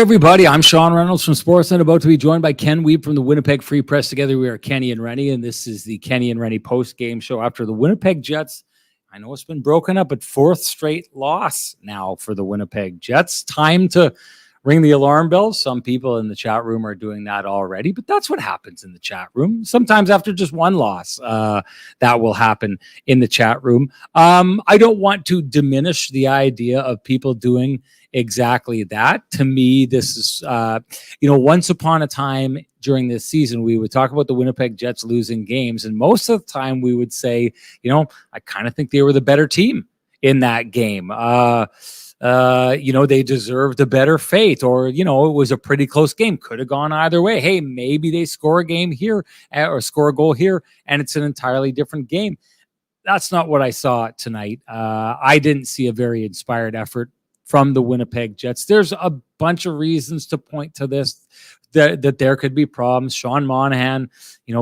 everybody. I'm Sean Reynolds from Sportsnet, about to be joined by Ken Wiebe from the Winnipeg Free Press. Together, we are Kenny and Renny, and this is the Kenny and Renny post-game show after the Winnipeg Jets. I know it's been broken up, but fourth straight loss now for the Winnipeg Jets. Time to ring the alarm bells. Some people in the chat room are doing that already, but that's what happens in the chat room. Sometimes after just one loss, that will happen in the chat room. I don't want to diminish the idea of people doing exactly that. To me, this is, once upon a time during this season, we would talk about the Winnipeg Jets losing games, and most of the time we would say, I kind of think they were the better team in that game. They deserved a better fate, or, it was a pretty close game. Could have gone either way. Hey, maybe they score a game here or score a goal here, and it's an entirely different game. That's not what I saw tonight. I didn't see a very inspired effort from the Winnipeg Jets. There's a bunch of reasons to point to this, that there could be problems. Sean Monahan,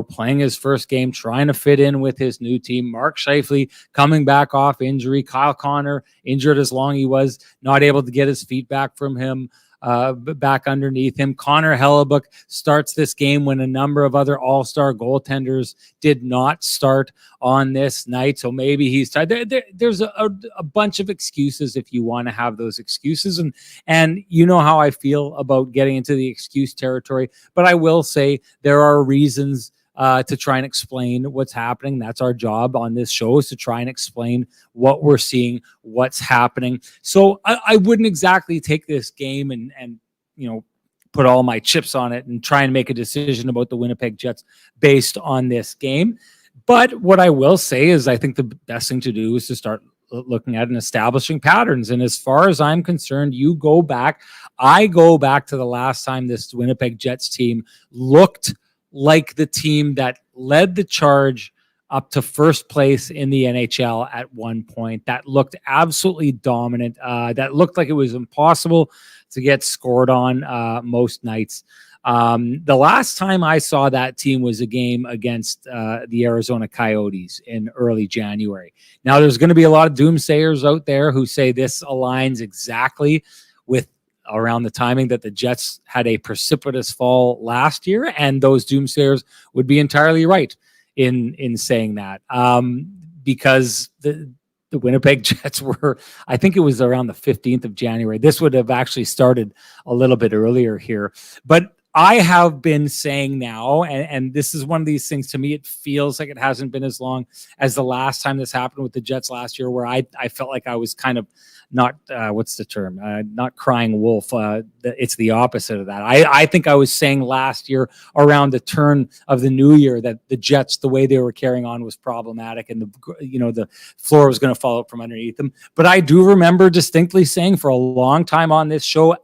playing his first game, trying to fit in with his new team. Mark Scheifele coming back off injury. Kyle Connor injured as long he was, not able to get his feet back from him. Back underneath him. Connor Hellebuck starts this game when a number of other all-star goaltenders did not start on this night. So maybe he's tired. There's a bunch of excuses if you want to have those excuses. And you know how I feel about getting into the excuse territory. But I will say there are reasons to try and explain what's happening. That's our job on this show, is to try and explain what we're seeing, what's happening. So I wouldn't exactly take this game and put all my chips on it and try and make a decision about the Winnipeg Jets based on this game. But what I will say is I think the best thing to do is to start looking at and establishing patterns. And as far as I'm concerned, I go back to the last time this Winnipeg Jets team looked like the team that led the charge up to first place in the NHL at one point, that looked absolutely dominant, that looked like it was impossible to get scored on most nights. The last time I saw that team was a game against the Arizona Coyotes in early January. Now, there's going to be a lot of doomsayers out there who say this aligns exactly with around the timing that the Jets had a precipitous fall last year, and those doomsayers would be entirely right in saying that, because the Winnipeg Jets were, I think it was around the 15th of January. This would have actually started a little bit earlier here, but I have been saying now, and this is one of these things, to me, it feels like it hasn't been as long as the last time this happened with the Jets last year, where I felt like I was kind of not, what's the term? Not crying wolf. It's the opposite of that. I think I was saying last year around the turn of the new year that the Jets, the way they were carrying on, was problematic, and the floor was going to fall out from underneath them. But I do remember distinctly saying for a long time on this show,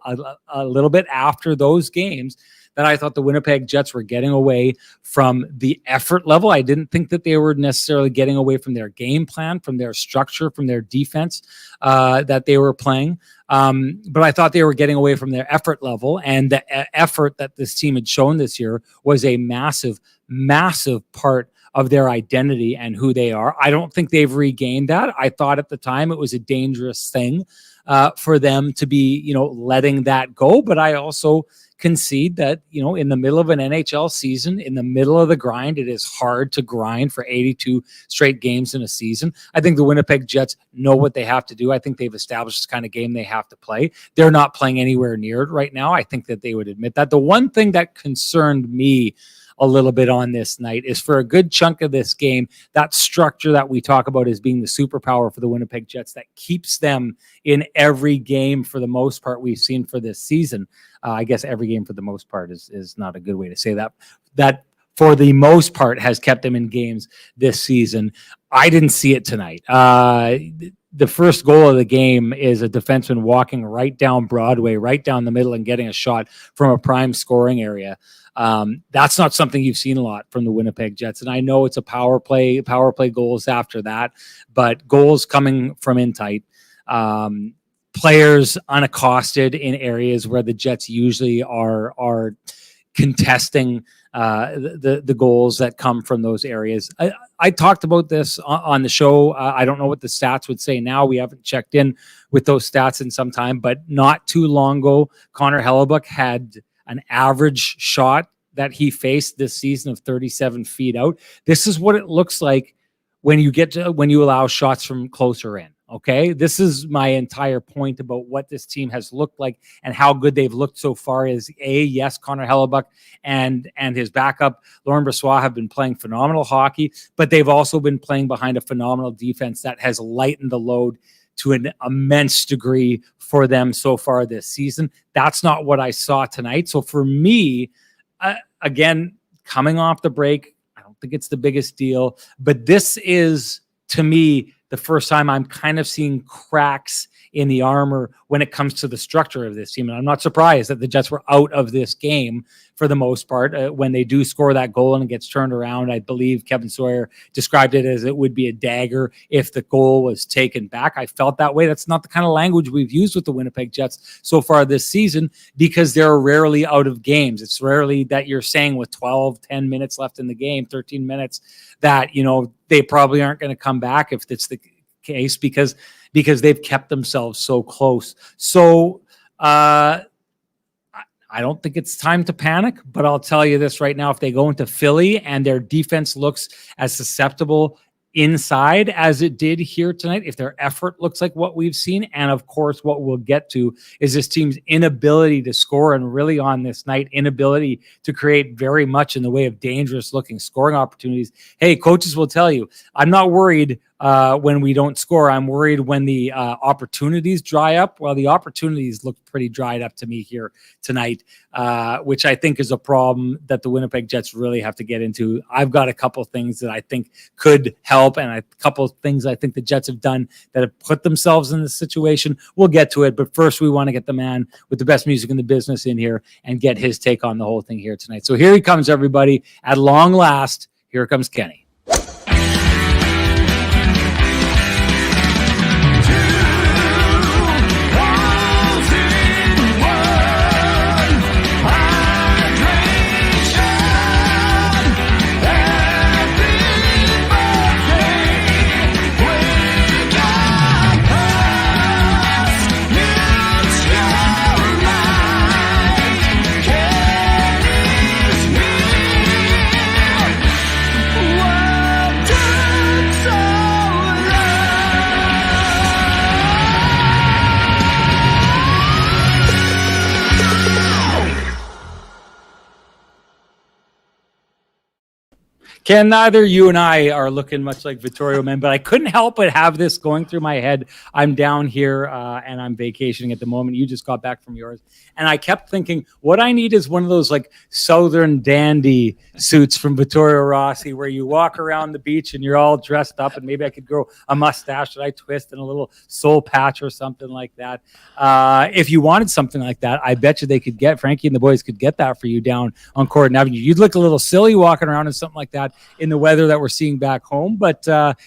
a little bit after those games, that I thought the Winnipeg Jets were getting away from the effort level. I didn't think that they were necessarily getting away from their game plan, from their structure, from their defense that they were playing. But I thought they were getting away from their effort level, and the effort that this team had shown this year was a massive, massive part of their identity and who they are. I don't think they've regained that. I thought at the time it was a dangerous thing for them to be, letting that go. But I also concede that, in the middle of an NHL season, in the middle of the grind, it is hard to grind for 82 straight games in a season. I think the Winnipeg Jets know what they have to do. I think they've established the kind of game they have to play. They're not playing anywhere near it right now. I think that they would admit that. The one thing that concerned me a little bit on this night is, for a good chunk of this game, that structure that we talk about as being the superpower for the Winnipeg Jets that keeps them in every game for the most part we've seen for this season. I guess every game for the most part is not a good way to say that. That for the most part has kept them in games this season. I didn't see it tonight. The first goal of the game is a defenseman walking right down Broadway, right down the middle, and getting a shot from a prime scoring area. That's not something you've seen a lot from the Winnipeg Jets. And I know it's a power play goals after that, but goals coming from in tight, players unaccosted in areas where the Jets usually are contesting the goals that come from those areas. I talked about this on the show. I don't know what the stats would say now. We haven't checked in with those stats in some time, but not too long ago, Connor Hellebuck had an average shot that he faced this season of 37 feet out. This is what it looks like when you allow shots from closer in. Okay, this is my entire point about what this team has looked like and how good they've looked so far. Is yes, Connor Hellebuck and his backup Laurent Brossoit have been playing phenomenal hockey, but they've also been playing behind a phenomenal defense that has lightened the load to an immense degree for them so far this season. That's not what I saw tonight. So for me, again, coming off the break, I don't think it's the biggest deal, but this is, to me, the first time I'm kind of seeing cracks in the armor when it comes to the structure of this team. And I'm not surprised that the Jets were out of this game for the most part. When they do score that goal and it gets turned around, I believe Kevin Sawyer described it as it would be a dagger if the goal was taken back. I felt that way. That's not the kind of language we've used with the Winnipeg Jets so far this season, because they're rarely out of games. It's rarely that you're saying with 12, 10 minutes left in the game, 13 minutes, that, they probably aren't going to come back if it's the case, because they've kept themselves so close. So I don't think it's time to panic, but I'll tell you this right now: if they go into Philly and their defense looks as susceptible inside as it did here tonight, if their effort looks like what we've seen, and of course what we'll get to is this team's inability to score, and really on this night, inability to create very much in the way of dangerous looking scoring opportunities. Hey, coaches will tell you, I'm not worried when we don't score. I'm worried when the opportunities dry up. Well, the opportunities look pretty dried up to me here tonight, which I think is a problem that the Winnipeg Jets really have to get into. I've got a couple things that I think could help, and a couple of things I think the Jets have done that have put themselves in this situation. We'll get to it, but first we want to get the man with the best music in the business in here and get his take on the whole thing here tonight. So here he comes, everybody. At long last, here comes Kenny. Ken, neither you and I are looking much like Vittorio men, but I couldn't help but have this going through my head. I'm down here and I'm vacationing at the moment. You just got back from yours. And I kept thinking, what I need is one of those like Southern dandy suits from Vittorio Rossi, where you walk around the beach and you're all dressed up, and maybe I could grow a mustache that I twist and a little soul patch or something like that. If you wanted something like that, I bet you Frankie and the boys could get that for you down on Corden Avenue. You'd look a little silly walking around in something like that in the weather that we're seeing back home. But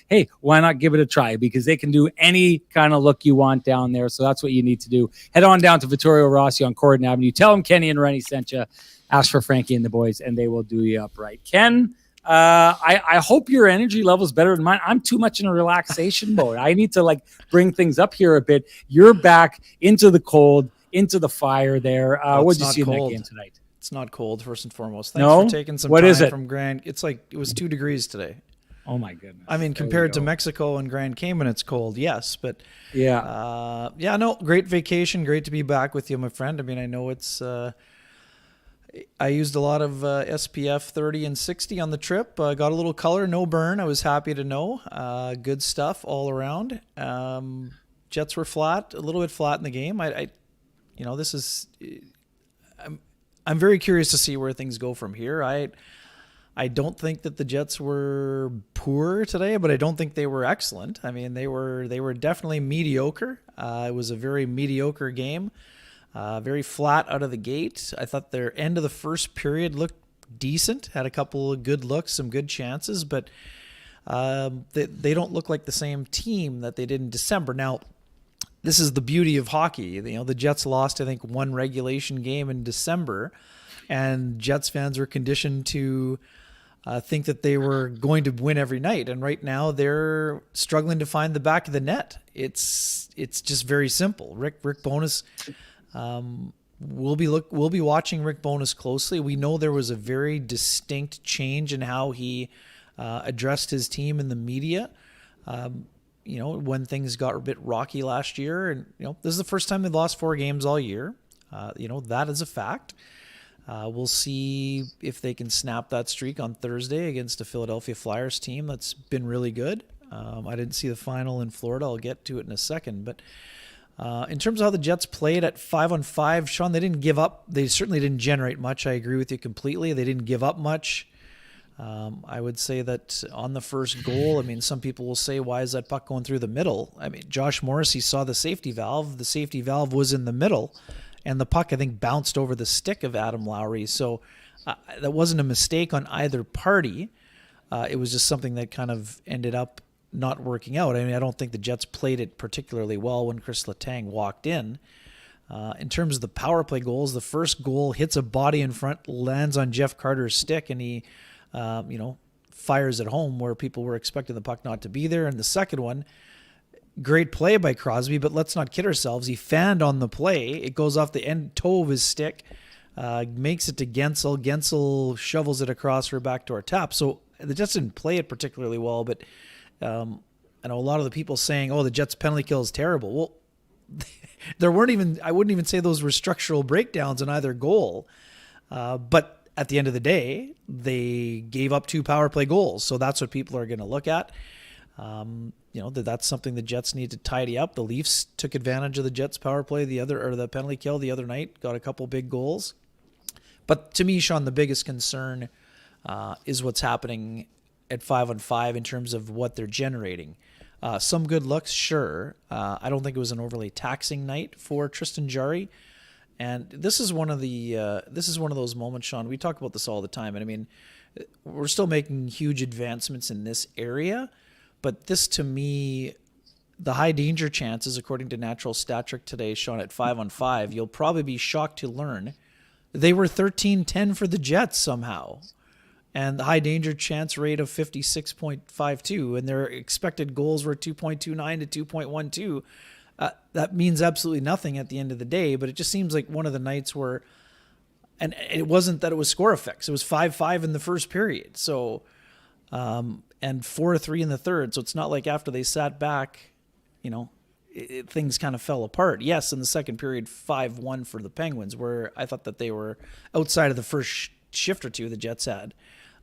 hey, why not give it a try? Because they can do any kind of look you want down there. So that's what you need to do. Head on down to Vittorio Rossi on Corden Avenue. Tell them Kenny and Renny sent you. Ask for Frankie and the boys, and they will do you up right. Ken, I hope your energy level is better than mine. I'm too much in a relaxation mode. I need to bring things up here a bit. You're back into the cold, into the fire there. What did you see in that game tonight? It's not cold, first and foremost. Thanks for taking some time from Grand. It's it was 2 degrees today. Oh my goodness. I mean, compared to Mexico and Grand Cayman, it's cold, yes. But yeah. Great vacation. Great to be back with you, my friend. I mean, I know it's I used a lot of SPF 30 and 60 on the trip. Got a little color, no burn. I was happy to know. Good stuff all around. Jets were flat, a little bit flat in the game. This is I'm very curious to see where things go from here. I don't think that the Jets were poor today, but I don't think they were excellent. I mean, they were definitely mediocre. It was a very mediocre game, very flat out of the gate. I thought their end of the first period looked decent, had a couple of good looks, some good chances, but they don't look like the same team that they did in December. Now, this is the beauty of hockey. The Jets lost, I think, one regulation game in December, and Jets fans were conditioned to think that they were going to win every night. And right now they're struggling to find the back of the net. It's just very simple. Rick Bowness, we'll be watching Rick Bowness closely. We know there was a very distinct change in how he addressed his team in the media. When things got a bit rocky last year, and this is the first time they lost 4 games all year. That is a fact. We'll see if they can snap that streak on Thursday against a Philadelphia Flyers team that's been really good. I didn't see the final in Florida. I'll get to it in a second. But in terms of how the Jets played at 5-on-5, Sean, they didn't give up. They certainly didn't generate much. I agree with you completely. They didn't give up much. I would say that on the first goal, some people will say, why is that puck going through the middle? Josh Morrissey saw the safety valve. The safety valve was in the middle, and the puck, I think, bounced over the stick of Adam Lowry. So that wasn't a mistake on either party. It was just something that kind of ended up not working out. I don't think the Jets played it particularly well when Chris Letang walked in. In terms of the power play goals, the first goal hits a body in front, lands on Jeff Carter's stick, and he fires at home where people were expecting the puck not to be there. And the second one, great play by Crosby, but let's not kid ourselves. He fanned on the play. It goes off the end toe of his stick, makes it to Gensel. Gensel shovels it across for a backdoor tap. So the Jets didn't play it particularly well, but I know a lot of the people saying, the Jets penalty kill is terrible. Well, I wouldn't even say those were structural breakdowns in either goal. But at the end of the day, they gave up 2 power play goals. So that's what people are going to look at. That's something the Jets need to tidy up. The Leafs took advantage of the Jets power play the penalty kill the other night, got a couple big goals. But to me, Sean, the biggest concern is what's happening at 5-on-5 in terms of what they're generating. Some good looks, sure. I don't think it was an overly taxing night for Tristan Jarry. And this is one of those moments, Sean. We talk about this all the time. And we're still making huge advancements in this area, but this, to me, the high danger chances, according to Natural Stat Trick today, Sean, at 5-on-5, you'll probably be shocked to learn they were 13-10 for the Jets somehow. And the high danger chance rate of 56.52, and their expected goals were 2.29 to 2.12. That means absolutely nothing at the end of the day, but it just seems like one of the nights where, and it wasn't that it was score effects. It was 5-5 in the first period. So, and 4-3 in the third. So it's not like after they sat back, things kind of fell apart. Yes, in the second period, 5-1 for the Penguins, where I thought that they were outside of the first shift or two the Jets had.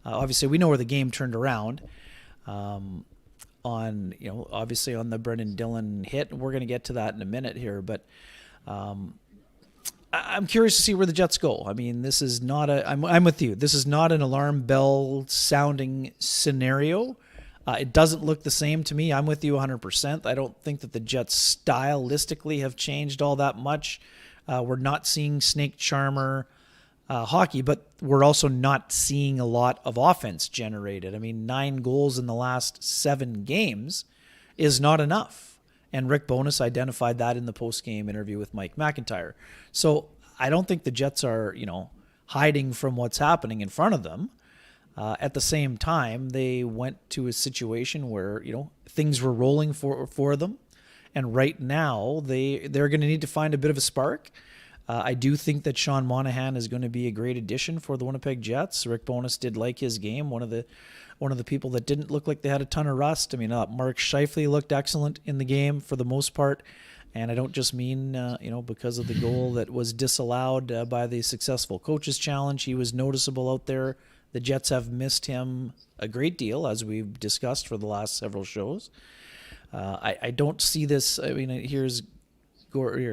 Obviously, we know where the game turned around. Obviously on the Brendan Dillon hit. We're going to get to that in a minute here, but I'm curious to see where the Jets go. This is not I'm with you. This is not an alarm bell sounding scenario. It doesn't look the same to me. I'm with you 100%. I don't think that the Jets stylistically have changed all that much. We're not seeing snake charmer hockey, but we're also not seeing a lot of offense generated. 9 goals in the last 7 games is not enough. And Rick Bowness identified that in the post-game interview with Mike McIntyre. So I don't think the Jets are, hiding from what's happening in front of them. At the same time, they went to a situation where, things were rolling for them. And right now they're going to need to find a bit of a spark. I do think that Sean Monahan is going to be a great addition for the Winnipeg Jets. Rick Bowness did like his game. One of the people that didn't look like they had a ton of rust. Mark Scheifele looked excellent in the game for the most part. And I don't just mean, because of the goal that was disallowed by the successful coaches challenge. He was noticeable out there. The Jets have missed him a great deal, as we've discussed for the last several shows. I don't see this. Here's Gordy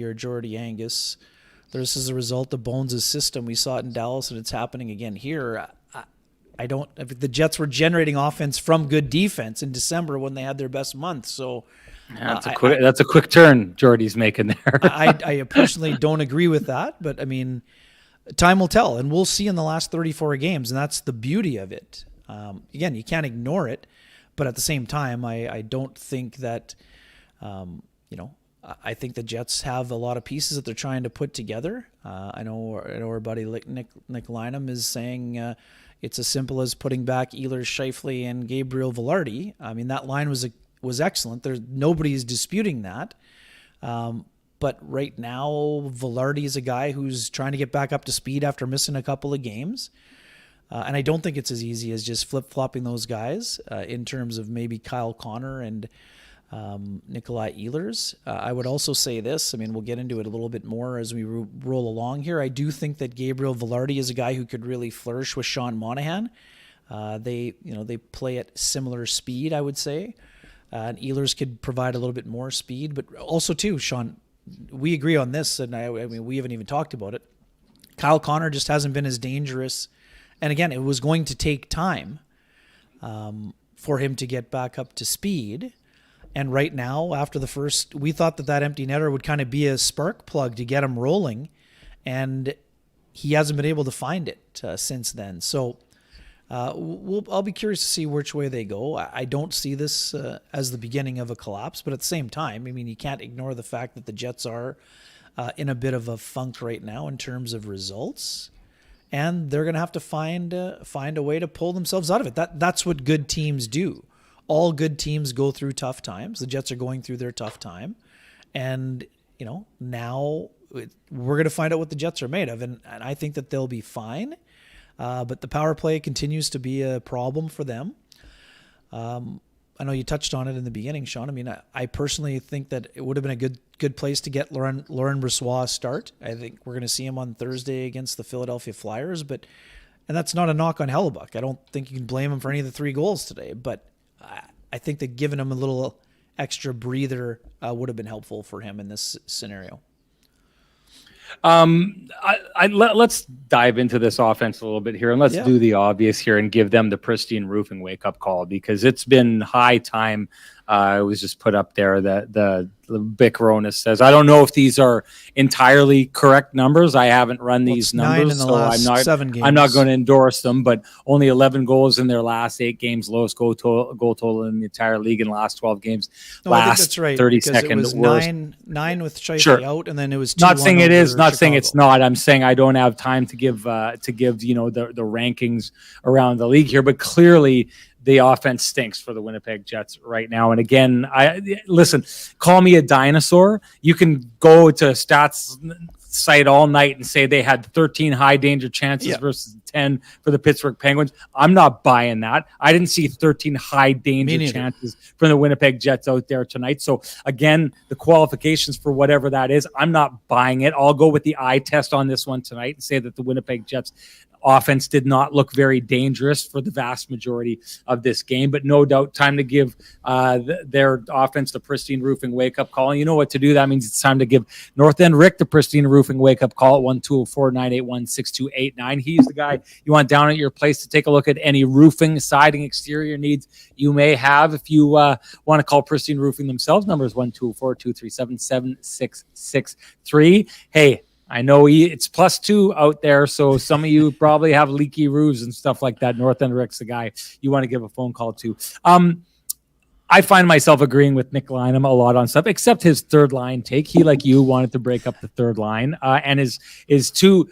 or Jordy Angus. This is a result of Bones' system. We saw it in Dallas, and it's happening again here. The Jets were generating offense from good defense in December when they had their best month. So that's a quick turn Jordy's making there. I personally don't agree with that, but time will tell, and we'll see in the last 34 games, and that's the beauty of it. Again, you can't ignore it, but at the same time, I don't think that I think the Jets have a lot of pieces that they're trying to put together. I know our buddy Nick Lynham is saying it's as simple as putting back Ehlers, Scheifele, and Gabriel Velarde. I mean, that line was excellent. Nobody's disputing that. But right now, Velarde is a guy who's trying to get back up to speed after missing a couple of games. And I don't think it's as easy as just flip-flopping those guys in terms of maybe Kyle Connor and Nikolai Ehlers. I would also say this. I mean, we'll get into it a little bit more as we roll along here. I do think that Gabriel Velarde is a guy who could really flourish with Sean Monahan. They play at similar speed, I would say. And Ehlers could provide a little bit more speed, but also too, Sean, we agree on this, and I mean, we haven't even talked about it. Kyle Connor just hasn't been as dangerous. And again, it was going to take time for him to get back up to speed. And right now, after the first, we thought that empty netter would kind of be a spark plug to get him rolling. And he hasn't been able to find it since then. So I'll be curious to see which way they go. I don't see this as the beginning of a collapse, but at the same time, I mean, you can't ignore the fact that the Jets are in a bit of a funk right now in terms of results, and they're going to have to find a way to pull themselves out of it. That's what good teams do. All good teams go through tough times. The Jets are going through their tough time, and now we're going to find out what the Jets are made of, and I think that they'll be fine. But the power play continues to be a problem for them. I know you touched on it in the beginning, Sean. I mean, I personally think that it would have been a good place to get Laurent Brossoit a start. I think we're going to see him on Thursday against the Philadelphia Flyers, and that's not a knock on Hellebuck. I don't think you can blame him for any of the 3 goals today, but I think that giving him a little extra breather would have been helpful for him in this scenario. Let's dive into this offense a little bit here, and let's do the obvious here and give them the pristine roofing wake-up call, because it's been high time. It was just put up there that the Bic Ronis says, I don't know if these are entirely correct numbers. I haven't run these numbers, so I'm not going to endorse them, but only 11 goals in their last 8 games, lowest goal total in the entire league in the last 12 games. No, I think that's right, 32nd it was worst. 9 with Scheifele out, and then it was 2-1 not saying it is, not Chicago. saying it's not. I'm saying I don't have time to give the rankings around the league here, but clearly the offense stinks for the Winnipeg Jets right now. And again, listen, call me a dinosaur. You can go to a stats site all night and say they had 13 high danger chances versus 10 for the Pittsburgh Penguins. I'm not buying that. I didn't see 13 high danger chances from the Winnipeg Jets out there tonight. So again, the qualifications for whatever that is, I'm not buying it. I'll go with the eye test on this one tonight and say that the Winnipeg Jets offense did not look very dangerous for the vast majority of this game, but no doubt time to give their offense the pristine roofing wake-up call. And you know what to do. That means it's time to give North End Rick the pristine roofing wake-up call at 1-204-981-6289. He's the guy you want down at your place to take a look at any roofing, siding, exterior needs you may have. If you want to call Pristine Roofing themselves, number is 1-204-237-7663. Hey, I know it's +2 out there, so some of you probably have leaky roofs and stuff like that. North End Rick's the guy you want to give a phone call to. I find myself agreeing with Nick Lynham a lot on stuff, except his third line take. He, like you, wanted to break up the third line and is too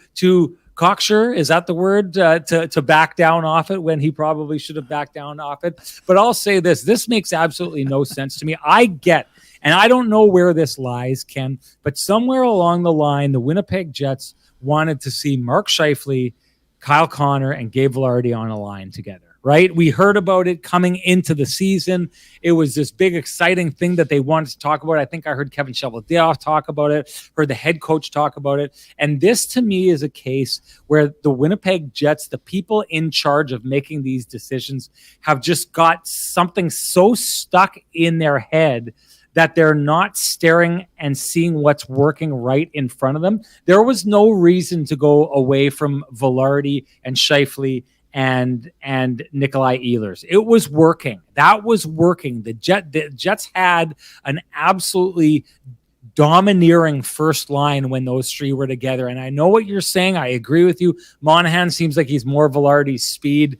cocksure, is that the word, to back down off it when he probably should have backed down off it. But I'll say this makes absolutely no sense to me. I get, and I don't know where this lies, Ken, but somewhere along the line, the Winnipeg Jets wanted to see Mark Scheifele, Kyle Connor, and Gabe Velarde on a line together. Right? We heard about it coming into the season. It was this big, exciting thing that they wanted to talk about. I think I heard Kevin Cheveldayoff talk about it, heard the head coach talk about it. And this, to me, is a case where the Winnipeg Jets, the people in charge of making these decisions, have just got something so stuck in their head that they're not staring and seeing what's working right in front of them. There was no reason to go away from Velarde and Scheifele and Nikolai Ehlers. It was working. That was working. The Jets had an absolutely domineering first line when those 3 were together. And I know what you're saying. I agree with you. Monahan seems like he's more Velarde's speed.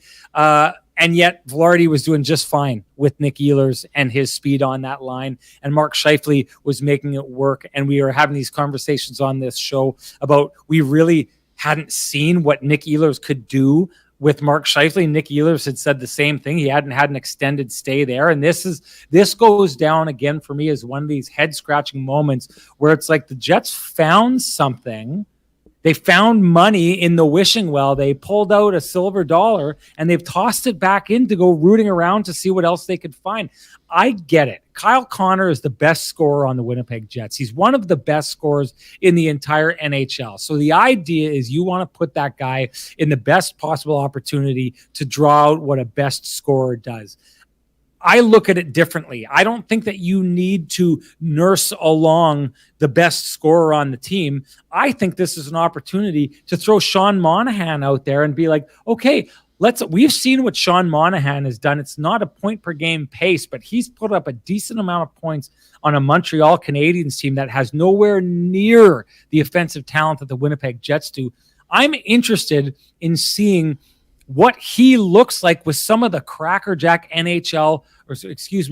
And yet Velarde was doing just fine with Nick Ehlers and his speed on that line. And Mark Scheifele was making it work. And we were having these conversations on this show about we really hadn't seen what Nick Ehlers could do with Mark Scheifele. Nick Ehlers had said the same thing. He hadn't had an extended stay there. And this goes down again for me as one of these head-scratching moments where it's like the Jets found something. They found money in the wishing well. They pulled out a silver dollar and they've tossed it back in to go rooting around to see what else they could find. I get it. Kyle Connor is the best scorer on the Winnipeg Jets. He's one of the best scorers in the entire NHL. So the idea is you want to put that guy in the best possible opportunity to draw out what a best scorer does. I look at it differently. I don't think that you need to nurse along the best scorer on the team. I think this is an opportunity to throw Sean Monahan out there and be like, okay, we've seen what Sean Monahan has done. It's not a point per game pace, but he's put up a decent amount of points on a Montreal Canadiens team that has nowhere near the offensive talent that the Winnipeg Jets do. I'm interested in seeing what he looks like with some of the crackerjack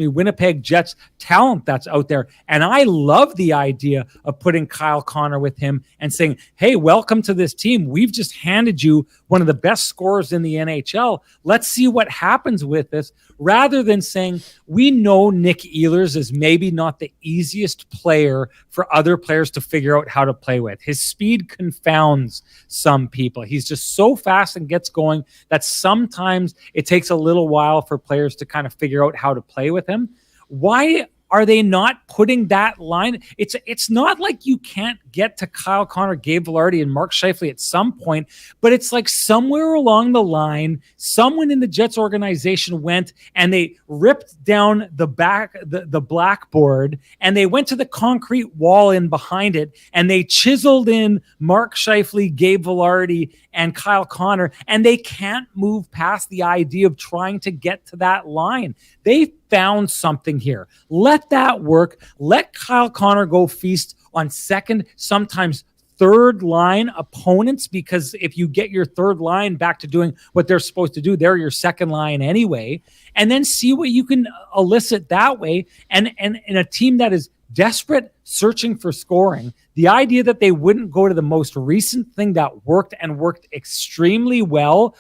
Winnipeg Jets talent that's out there. And I love the idea of putting Kyle Connor with him and saying, hey, welcome to this team. We've just handed you one of the best scorers in the NHL. Let's see what happens with this, rather than saying, we know Nick Ehlers is maybe not the easiest player for other players to figure out how to play with. His speed confounds some people. He's just so fast and gets going that sometimes it takes a little while for players to kind of figure out how to play with him. Why are they not putting that line? It's not like you can't get to Kyle Connor, Gabe Velarde, and Mark Scheifele at some point, but it's like somewhere along the line, someone in the Jets organization went and they ripped down the blackboard and they went to the concrete wall in behind it and they chiseled in Mark Scheifele, Gabe Velarde, and Kyle Connor, and they can't move past the idea of trying to get to that line. They found something here. Let that work. Let Kyle Connor go feast on second, sometimes third line opponents, because if you get your third line back to doing what they're supposed to do, they're your second line anyway, and then see what you can elicit that way. And in a team that is desperate, searching for scoring, the idea that they wouldn't go to the most recent thing that worked and worked extremely well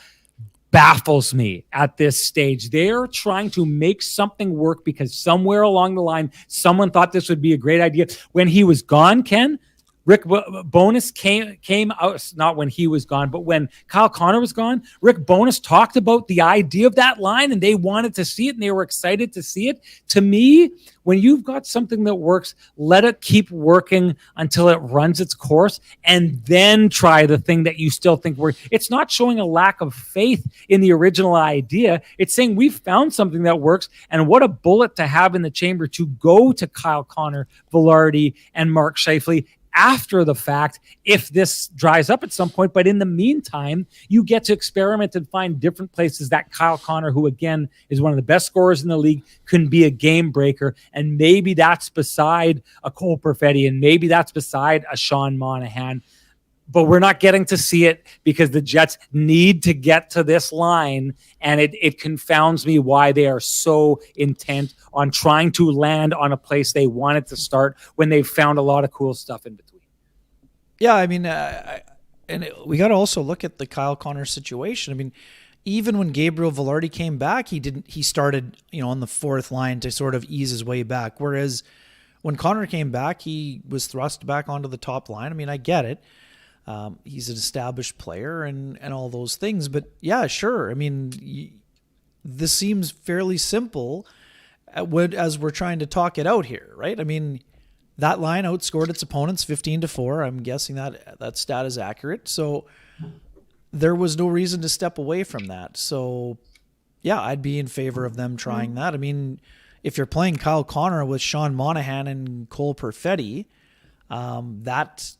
baffles me at this stage. They're trying to make something work because somewhere along the line, someone thought this would be a great idea. When he was gone, Ken, Rick Bowness came out, not when he was gone, but when Kyle Connor was gone, Rick Bowness talked about the idea of that line and they wanted to see it and they were excited to see it. To me, when you've got something that works, let it keep working until it runs its course and then try the thing that you still think works. It's not showing a lack of faith in the original idea. It's saying we've found something that works, and what a bullet to have in the chamber to go to Kyle Connor, Velarde, and Mark Scheifele after the fact, if this dries up at some point. But in the meantime, you get to experiment and find different places that Kyle Connor, who again is one of the best scorers in the league, can be a game breaker. And maybe that's beside a Cole Perfetti, and maybe that's beside a Sean Monahan. But we're not getting to see it because the Jets need to get to this line, and it confounds me why they are so intent on trying to land on a place they wanted to start when they've found a lot of cool stuff in between. Yeah, I mean, we got to also look at the Kyle Connor situation. I mean, even when Gabriel Velarde came back, he started, on the fourth line to sort of ease his way back. Whereas when Connor came back, he was thrust back onto the top line. I mean, I get it. He's an established player and all those things. But yeah, sure. I mean, this seems fairly simple as we're trying to talk it out here, right? I mean, that line outscored its opponents 15-4. I'm guessing that stat is accurate. So there was no reason to step away from that. So yeah, I'd be in favor of them trying that. I mean, if you're playing Kyle Connor with Sean Monahan and Cole Perfetti, that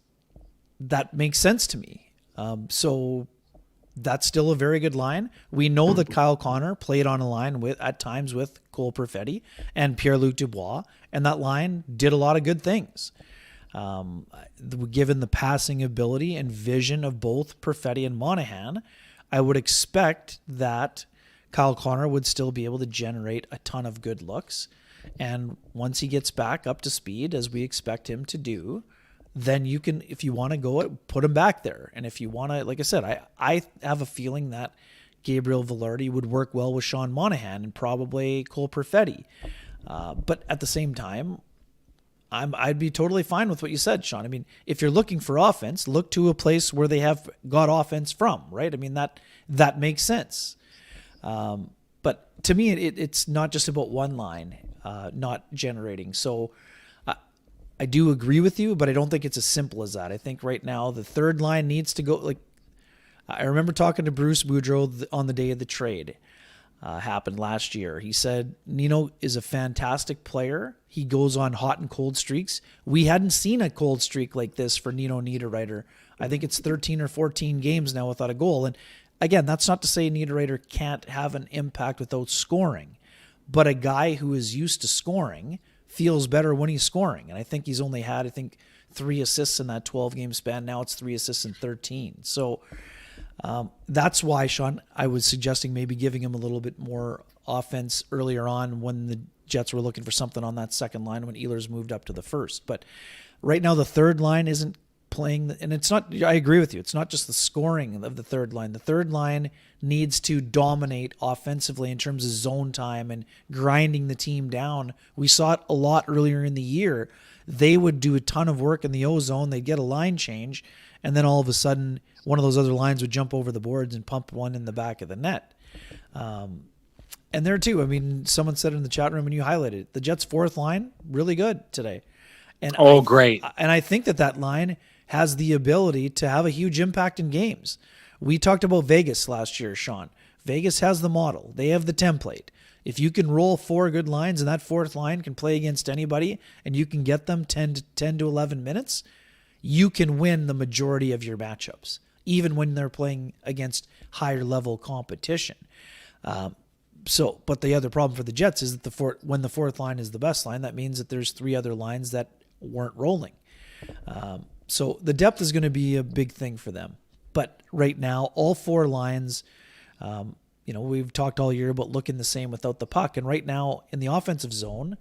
makes sense to me. So that's still a very good line. We know that Kyle Connor played on a line at times with Cole Perfetti and Pierre-Luc Dubois, and that line did a lot of good things. Given the passing ability and vision of both Perfetti and Monahan, I would expect that Kyle Connor would still be able to generate a ton of good looks. And once he gets back up to speed, as we expect him to do, then you can, if you want to go, put him back there. And if you want to, like I said, I have a feeling that Gabriel Velarde would work well with Sean Monahan and probably Cole Perfetti. But at the same time, I'd be totally fine with what you said, Sean. I mean, if you're looking for offense, look to a place where they have got offense from, right? I mean, that makes sense. But to me, it's not just about one line not generating. So I do agree with you, but I don't think it's as simple as that. I think right now the third line needs to go. Like, I remember talking to Bruce Boudreau on the day of the trade. Happened last year. He said Nino is a fantastic player. He goes on hot and cold streaks. We hadn't seen a cold streak like this for Nino Niederreiter. I think it's 13 or 14 games now without a goal. And again, that's not to say Niederreiter can't have an impact without scoring. But a guy who is used to scoring feels better when he's scoring. And I think he's only had, 3 assists in that 12-game span. Now it's 3 assists in 13. So that's why, Sean, I was suggesting maybe giving him a little bit more offense earlier on when the Jets were looking for something on that second line when Ehlers moved up to the first. But right now the third line isn't playing, and it's not, I agree with you, it's not just the scoring of the third line. The third line needs to dominate offensively in terms of zone time and grinding the team down. We saw it a lot earlier in the year. They would do a ton of work in the O-zone. They'd get a line change, and then all of a sudden one of those other lines would jump over the boards and pump one in the back of the net. And there too, I mean, someone said in the chat room and you highlighted it, the Jets' fourth line, really good today. And great. And I think that line has the ability to have a huge impact in games. We talked about Vegas last year, Sean. Vegas has the model. They have the template. If you can roll 4 good lines and that fourth line can play against anybody and you can get them 10 to 11 minutes, you can win the majority of your matchups, even when they're playing against higher level competition. But the other problem for the Jets is that when the fourth line is the best line, that means that there's 3 other lines that weren't rolling. So the depth is going to be a big thing for them. But right now, all 4 lines, we've talked all year about looking the same without the puck. And right now in the offensive zone,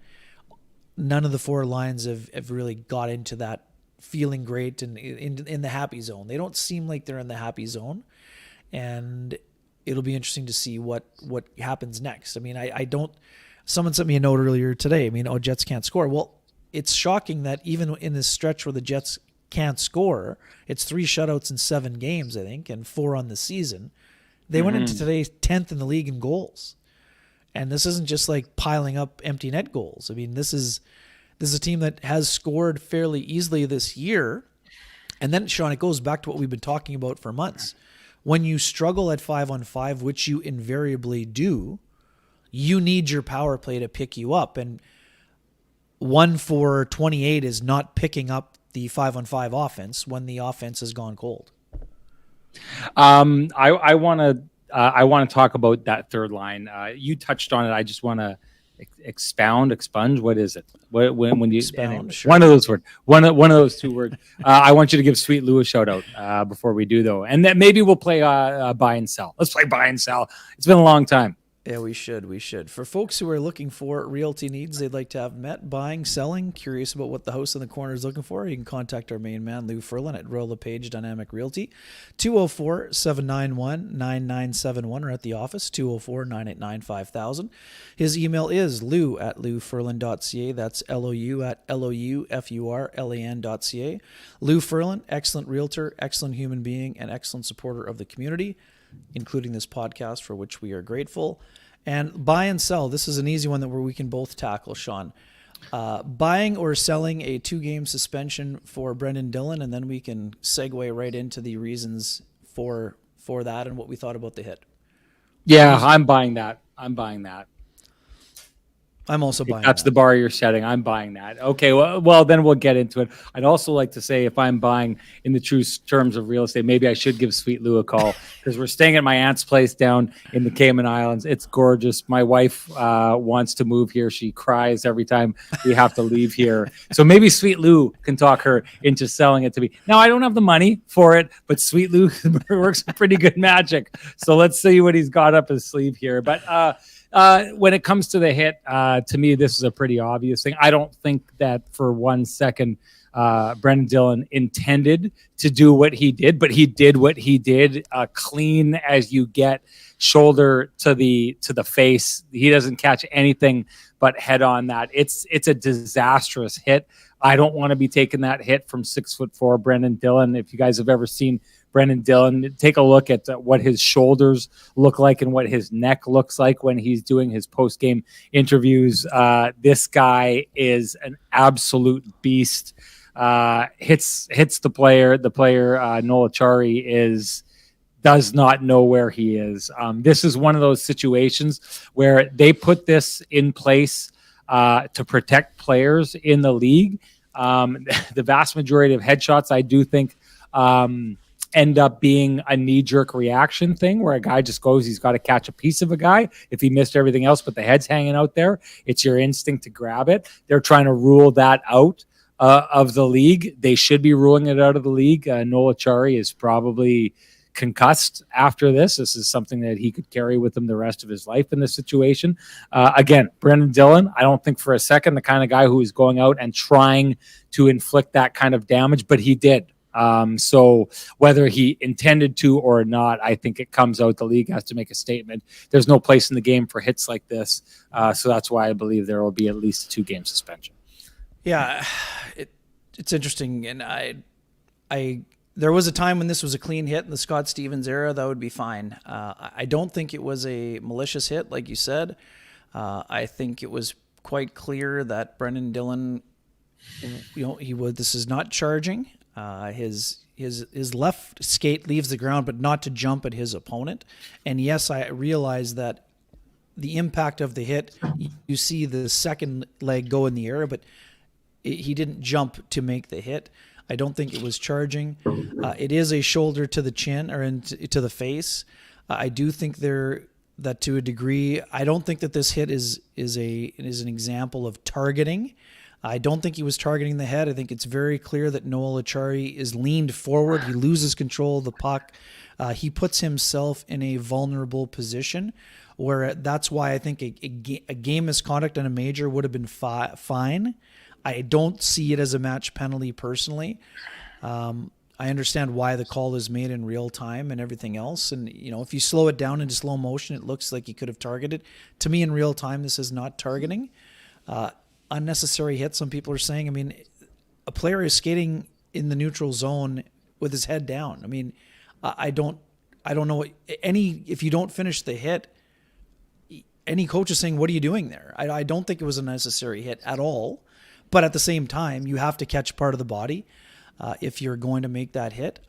none of the 4 lines have really got into that feeling great and in the happy zone. They don't seem like they're in the happy zone. And it'll be interesting to see what happens next. I mean, someone sent me a note earlier today. I mean, Jets can't score. Well, it's shocking that even in this stretch where the Jets can't score, it's 3 shutouts in 7 games, I think, and 4 on the season. They went into today 10th in the league in goals. And this isn't just like piling up empty net goals. I mean, this is a team that has scored fairly easily this year. And then, Sean, it goes back to what we've been talking about for months. When you struggle at 5-on-5, which you invariably do, you need your power play to pick you up. And 1 for 28 is not picking up the 5-on-5 offense when the offense has gone cold. I want to talk about that third line. You touched on it. I just want to expunge. What is it? When you expound, sure. One of those words, one of those 2 words. I want you to give Sweet Lou a shout out before we do though, and then maybe we'll play buy and sell. Let's play buy and sell. It's been a long time. Yeah, we should. For folks who are looking for realty needs they'd like to have met, buying, selling, curious about what the house in the corner is looking for, you can contact our main man, Lou Furlan, at Royal LePage Dynamic Realty, 204-791-9971, or at the office, 204-989-5000. His email is lou@loufurlan.ca. That's L-O-U at L-O-U-F-U-R-L-A-N.ca. Lou Furlan, excellent realtor, excellent human being, and excellent supporter of the community, including this podcast, for which we are grateful. And buy and sell. This is an easy one where we can both tackle, Sean. Buying or selling a 2-game suspension for Brendan Dillon, and then we can segue right into the reasons for that and what we thought about the hit. Yeah, I'm buying that. I'm also If buying that's that. the bar you're setting, I'm buying that. Okay, well, then we'll get into it. I'd also like to say, if I'm buying in the true terms of real estate, maybe I should give Sweet Lou a call, because we're staying at my aunt's place down in the Cayman Islands. It's gorgeous. My wife wants to move here. She cries every time we have to leave here. So maybe Sweet Lou can talk her into selling it to me. Now, I don't have the money for it, but Sweet Lou works pretty good magic. So let's see what he's got up his sleeve here. But when it comes to the hit, to me, this is a pretty obvious thing. I don't think that for 1 second Brendan Dillon intended to do what he did, but he did what he did, clean as you get, shoulder to the face. He doesn't catch anything but head on that. It's a disastrous hit. I don't want to be taking that hit from 6'4" Brendan Dillon. If you guys have ever seen Brendan Dillon, take a look at what his shoulders look like and what his neck looks like when he's doing his post-game interviews. This guy is an absolute beast. Hits the player. The player, Noel Achari, does not know where he is. This is one of those situations where they put this in place to protect players in the league. The vast majority of headshots, I do think, end up being a knee-jerk reaction thing where a guy just goes, he's got to catch a piece of a guy. If he missed everything else, but the head's hanging out there, it's your instinct to grab it. They're trying to rule that out of the league. They should be ruling it out of the league. Noel Achari is probably concussed after this. This is something that he could carry with him the rest of his life in this situation. Again, Brendan Dillon, I don't think for a second the kind of guy who is going out and trying to inflict that kind of damage, but he did. So whether he intended to or not, I think it comes out. The league has to make a statement. There's no place in the game for hits like this. So that's why I believe there will be at least a 2-game suspension. Yeah, it's interesting. And there was a time when this was a clean hit in the Scott Stevens era. That would be fine. I don't think it was a malicious hit, like you said. I think it was quite clear that Brendan Dillon, this is not charging. His left skate leaves the ground, but not to jump at his opponent. And yes, I realize that the impact of the hit, you see the second leg go in the air, but he didn't jump to make the hit. I don't think it was charging. It is a shoulder to the chin or to the face. I do think that to a degree, I don't think that this hit is an example of targeting. I don't think he was targeting the head. I think it's very clear that Noel Achari is leaned forward. He loses control of the puck. He puts himself in a vulnerable position where that's why I think a game misconduct and a major would have been fine. I don't see it as a match penalty personally. I understand why the call is made in real time and everything else. And, if you slow it down into slow motion, it looks like he could have targeted. To me, in real time, this is not targeting. Unnecessary hit, some people are saying. I mean, a player is skating in the neutral zone with his head down. I mean, I don't know if you don't finish the hit, any coach is saying, what are you doing there? I don't think it was a necessary hit at all. But at the same time, you have to catch part of the body if you're going to make that hit.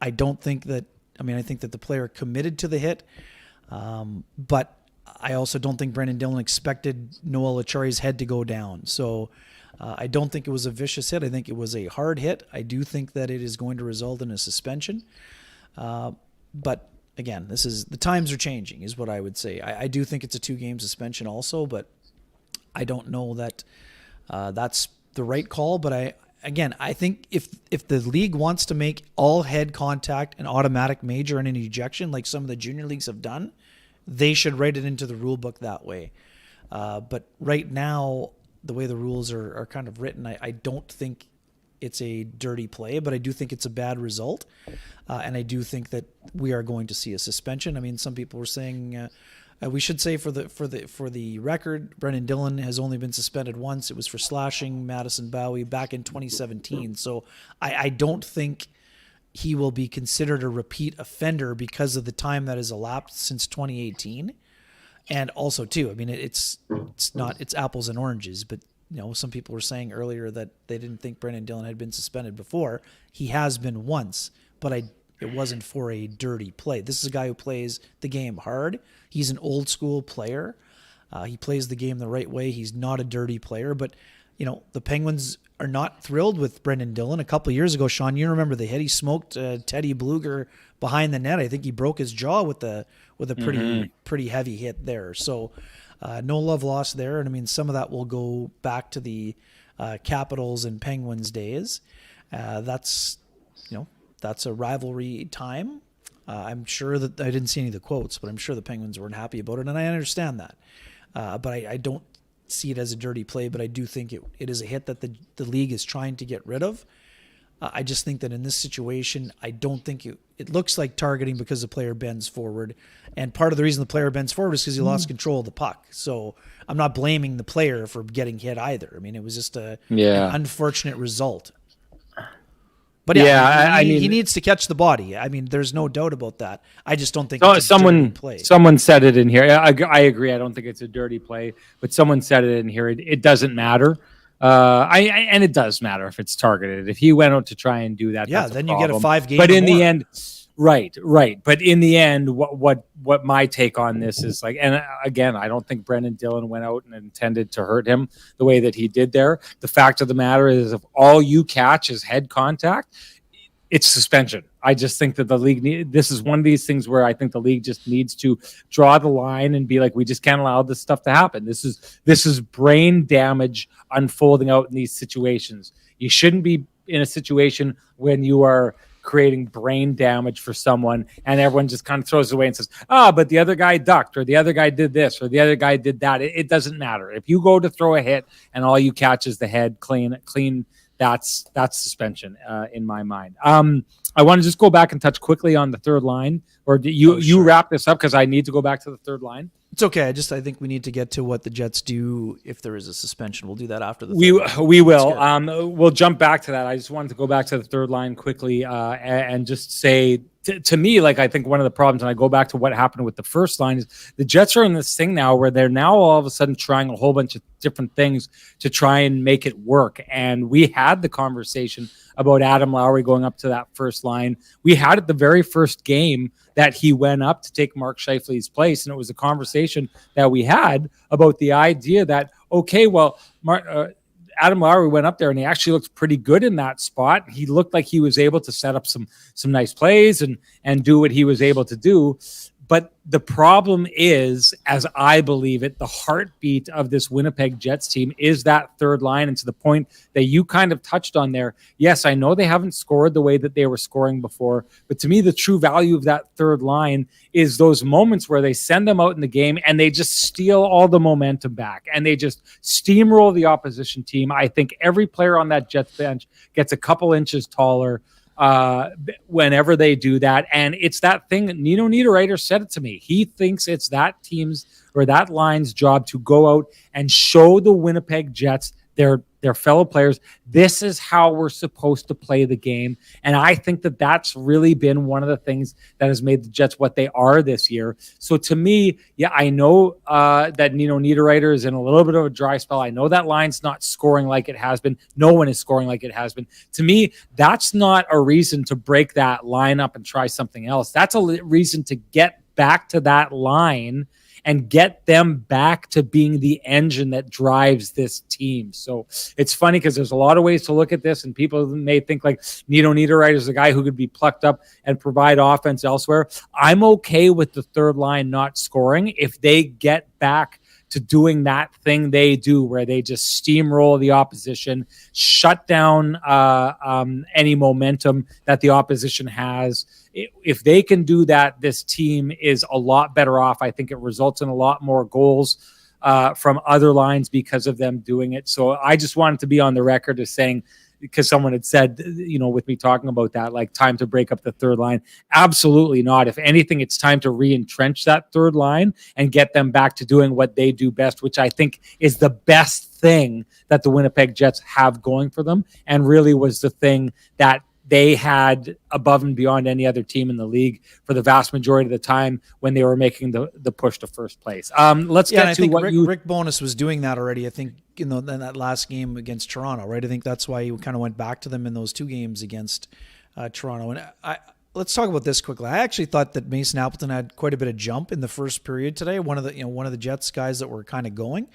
I don't think that, I think that the player committed to the hit, but I also don't think Brendan Dillon expected Noel Achari's head to go down. So I don't think it was a vicious hit. I think it was a hard hit. I do think that it is going to result in a suspension. But again, the times are changing is what I would say. I do think it's a 2-game suspension also, but I don't know that that's the right call. But I think if the league wants to make all head contact an automatic major and an ejection like some of the junior leagues have done, they should write it into the rule book that way. But right now, the way the rules are kind of written, I don't think it's a dirty play, but I do think it's a bad result. And I do think that we are going to see a suspension. Some people were saying we should say for the record, Brendan Dillon has only been suspended once. It was for slashing Madison Bowie back in 2017. So I don't think he will be considered a repeat offender because of the time that has elapsed since 2018. And also too, it's apples and oranges, but some people were saying earlier that they didn't think Brendan Dillon had been suspended before. He has been once, but it wasn't for a dirty play. This is a guy who plays the game hard. He's an old school player. He plays the game the right way. He's not a dirty player, but the Penguins are not thrilled with Brendan Dillon. A couple of years ago, Sean, you remember the hit he smoked Teddy Bluger behind the net. I think he broke his jaw with a pretty heavy hit there. So no love lost there. And I mean, some of that will go back to the Capitals and Penguins days. That's a rivalry time. I'm sure that I didn't see any of the quotes, but I'm sure the Penguins weren't happy about it, and I understand that. But I don't see it as a dirty play, but I do think it is a hit that the league is trying to get rid of. I just think that in this situation, I don't think it looks like targeting because the player bends forward. And part of the reason the player bends forward is because he lost control of the puck. So I'm not blaming the player for getting hit either. I mean, it was just an unfortunate result. But he needs to catch the body. I mean, there's no doubt about that. I just don't think it's a dirty play. Someone said it in here. I agree. I don't think it's a dirty play, but someone said it in here. It doesn't matter. And it does matter if it's targeted. If he went out to try and do that, then you get a 5-game. But in the end, right. But in the end, what my take on this is like, and again, I don't think Brendan Dillon went out and intended to hurt him the way that he did there. The fact of the matter is, if all you catch is head contact, it's suspension. I just think that the league this is one of these things where I think the league just needs to draw the line and be like, we just can't allow this stuff to happen. This is brain damage unfolding out in these situations. You shouldn't be in a situation when you are creating brain damage for someone and everyone just kind of throws it away and says, but the other guy ducked, or the other guy did this, or the other guy did that. It doesn't matter. If you go to throw a hit and all you catch is the head clean, that's suspension in my mind. I want to just go back and touch quickly on the third line, or you wrap this up because I need to go back to the third line. It's okay. I think we need to get to what the Jets do if there is a suspension. We'll do that after the we will. We'll jump back to that. I just wanted to go back to the third line quickly and just say, to me, like, I think one of the problems, and I go back to what happened with the first line, is the Jets are in this thing now where they're now all of a sudden trying a whole bunch of different things to try and make it work. And we had the conversation about Adam Lowry going up to that first line. We had it the very first game that he went up to take Mark Scheifele's place. And it was a conversation that we had about the idea that, okay, well, Adam Lowry went up there and he actually looked pretty good in that spot. He looked like he was able to set up some nice plays and do what he was able to do. But the problem is, as I believe it, the heartbeat of this Winnipeg Jets team is that third line. And to the point that you kind of touched on there, yes, I know they haven't scored the way that they were scoring before, but to me, the true value of that third line is those moments where they send them out in the game and they just steal all the momentum back and they just steamroll the opposition team. I think every player on that Jets bench gets a couple inches taller whenever they do that. And it's that thing. Nino Niederreiter said it to me. He thinks it's that team's or that line's job to go out and show the Winnipeg Jets, their fellow players, this is how we're supposed to play the game. And I think that that's really been one of the things that has made the Jets what they are this year. So to me, yeah, I know that Nino Niederreiter is in a little bit of a dry spell. I know that line's not scoring like it has been. No one is scoring like it has been. To me, that's not a reason to break that line up and try something else. That's a reason to get back to that line and get them back to being the engine that drives this team. So it's funny because there's a lot of ways to look at this, and people may think like Nino Niederreiter is a guy who could be plucked up and provide offense elsewhere. I'm okay with the third line not scoring if they get back to doing that thing they do where they just steamroll the opposition, shut down any momentum that the opposition has. If they can do that, this team is a lot better off. I think it results in a lot more goals from other lines because of them doing it. So I just wanted to be on the record as saying, because someone had said, with me talking about that, like time to break up the third line. Absolutely not. If anything, it's time to re-entrench that third line and get them back to doing what they do best, which I think is the best thing that the Winnipeg Jets have going for them and really was the thing that they had above and beyond any other team in the league for the vast majority of the time when they were making the push to first place. Let's get to what Rick Bowness was doing that already. I think in that last game against Toronto, right? I think that's why he kind of went back to them in those two games against Toronto. And let's talk about this quickly. I actually thought that Mason Appleton had quite a bit of jump in the first period today. One of the Jets guys that were kind of going,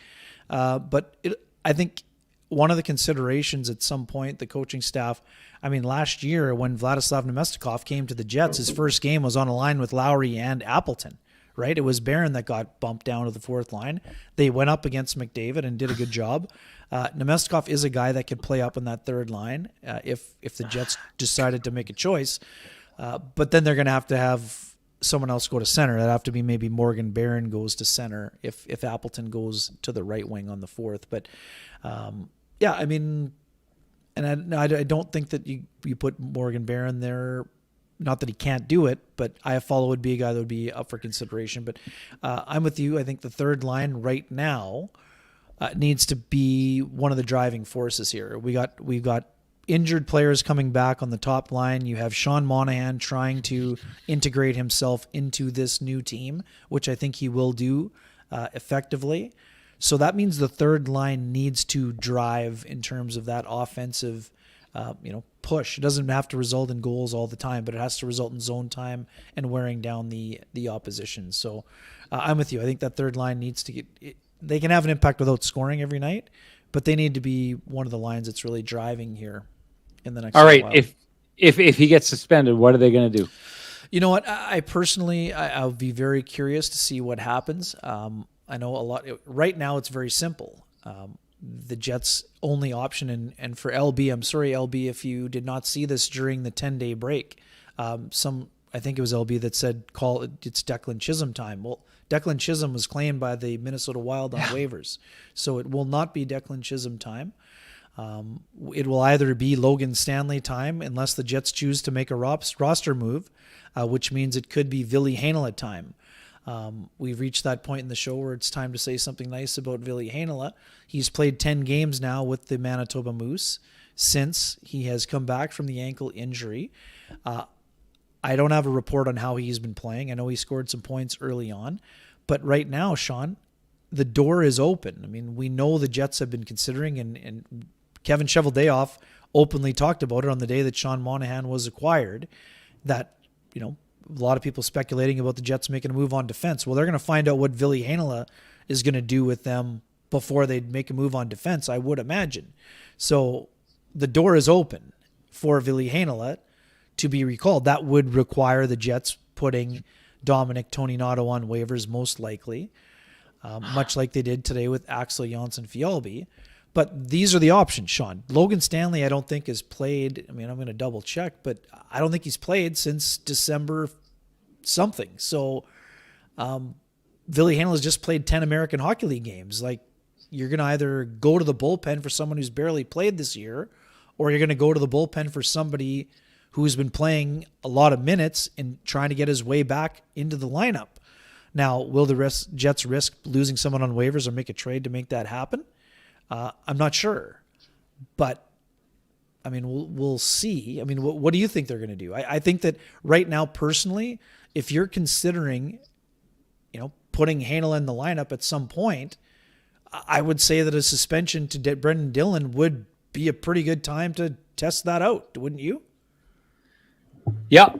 but I think one of the considerations at some point, the coaching staff. I mean, last year when Vladislav Nemestikov came to the Jets, his first game was on a line with Lowry and Appleton. Right, it was Barron that got bumped down to the fourth line. They went up against McDavid and did a good job. Nemestikov is a guy that could play up on that third line if the Jets decided to make a choice. But then they're going to have someone else go to center. That'd have to be maybe Morgan Barron goes to center if Appleton goes to the right wing on the fourth. But yeah, I mean, and I don't think that you put Morgan Barron there. Not that he can't do it, but Iafallo would be a guy that would be up for consideration. But I'm with you. I think the third line right now needs to be one of the driving forces here. We've got injured players coming back on the top line. You have Sean Monahan trying to integrate himself into this new team, which I think he will do effectively. So that means the third line needs to drive in terms of that offensive push. It doesn't have to result in goals all the time, but it has to result in zone time and wearing down the opposition. So I'm with you. I think that third line needs to they can have an impact without scoring every night, but they need to be one of the lines that's really driving here in the next. All right. while. If he gets suspended, what are they going to do? You know what? I personally, I'll be very curious to see what happens. I know a lot right now. It's very simple. The Jets' only option, and for LB, I'm sorry, LB, if you did not see this during the 10-day break, I think it was LB that said, it's Declan Chisholm time. Well, Declan Chisholm was claimed by the Minnesota Wild on waivers, so it will not be Declan Chisholm time. It will either be Logan Stanley time, unless the Jets choose to make a roster move, which means it could be Ville Heinola time. We've reached that point in the show where it's time to say something nice about Ville Heinola. He's played 10 games now with the Manitoba Moose since he has come back from the ankle injury. I don't have a report on how he's been playing. I know he scored some points early on. But right now, Sean, the door is open. I mean, we know the Jets have been considering, and Kevin Cheveldayoff openly talked about it on the day that Sean Monahan was acquired, that, a lot of people speculating about the Jets making a move on defense. Well, they're going to find out what Ville Heinola is going to do with them before they make a move on defense, I would imagine. So the door is open for Ville Heinola to be recalled. That would require the Jets putting Dominic Toninato on waivers, most likely, much like they did today with Axel Jonsson-Fjällby. But these are the options, Sean. Logan Stanley, I don't think has played. I mean, I'm going to double check, but I don't think he's played since December something. So Ville Heinola has just played 10 American Hockey League games. Like, you're going to either go to the bullpen for someone who's barely played this year, or you're going to go to the bullpen for somebody who's been playing a lot of minutes and trying to get his way back into the lineup. Now, will the Jets risk losing someone on waivers or make a trade to make that happen? I'm not sure, but I mean, we'll see. I mean, what do you think they're going to do? I think that right now, personally, if you're considering, putting Heinola in the lineup at some point, I would say that a suspension to Brendan Dillon would be a pretty good time to test that out, wouldn't you? Yeah.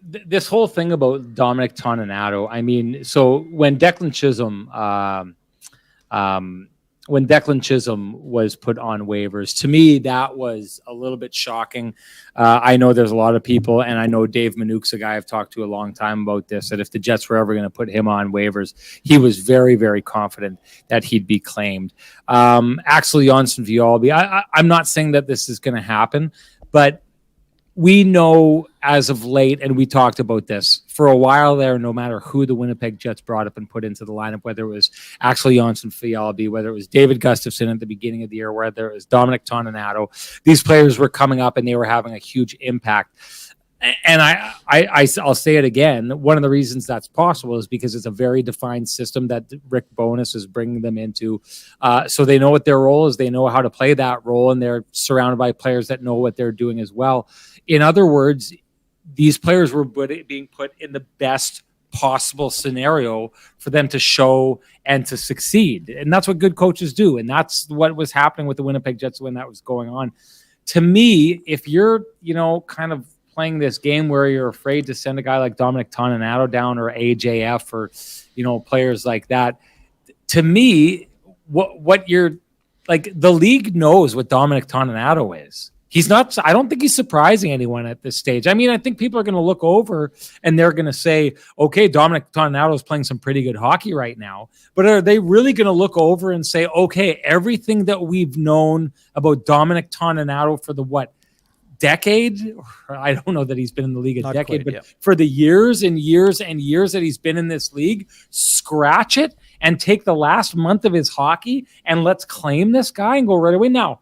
This whole thing about Dominic Toninato, I mean, so when Declan Chisholm was put on waivers, to me, that was a little bit shocking. I know there's a lot of people, and I know Dave Manouk's a guy I've talked to a long time about this, that if the Jets were ever going to put him on waivers, he was very, very confident that he'd be claimed. Axel Jonsson-Fjällby, I'm not saying that this is going to happen, but we know as of late, and we talked about this for a while there, no matter who the Winnipeg Jets brought up and put into the lineup, whether it was Axel Jonsson-Fjällby, whether it was David Gustafsson at the beginning of the year, whether it was Dominic Toninato, these players were coming up and they were having a huge impact. And I'll say it again. One of the reasons that's possible is because it's a very defined system that Rick Bowness is bringing them into. So they know what their role is. They know how to play that role, and they're surrounded by players that know what they're doing as well. In other words, these players were being put in the best possible scenario for them to show and to succeed. And that's what good coaches do. And that's what was happening with the Winnipeg Jets when that was going on. To me, if you're, kind of playing this game where you're afraid to send a guy like Dominic Toninato down or AJF or, players like that. To me, what you're like, the league knows what Dominic Toninato is. He's not, I don't think he's surprising anyone at this stage. I mean, I think people are going to look over and they're going to say, okay, Dominic Toninato is playing some pretty good hockey right now. But are they really going to look over and say, okay, everything that we've known about Dominic Toninato for the decade? I don't know that he's been in the league a decade, but for the years and years and years that he's been in this league, scratch it and take the last month of his hockey and let's claim this guy and go right away. Now,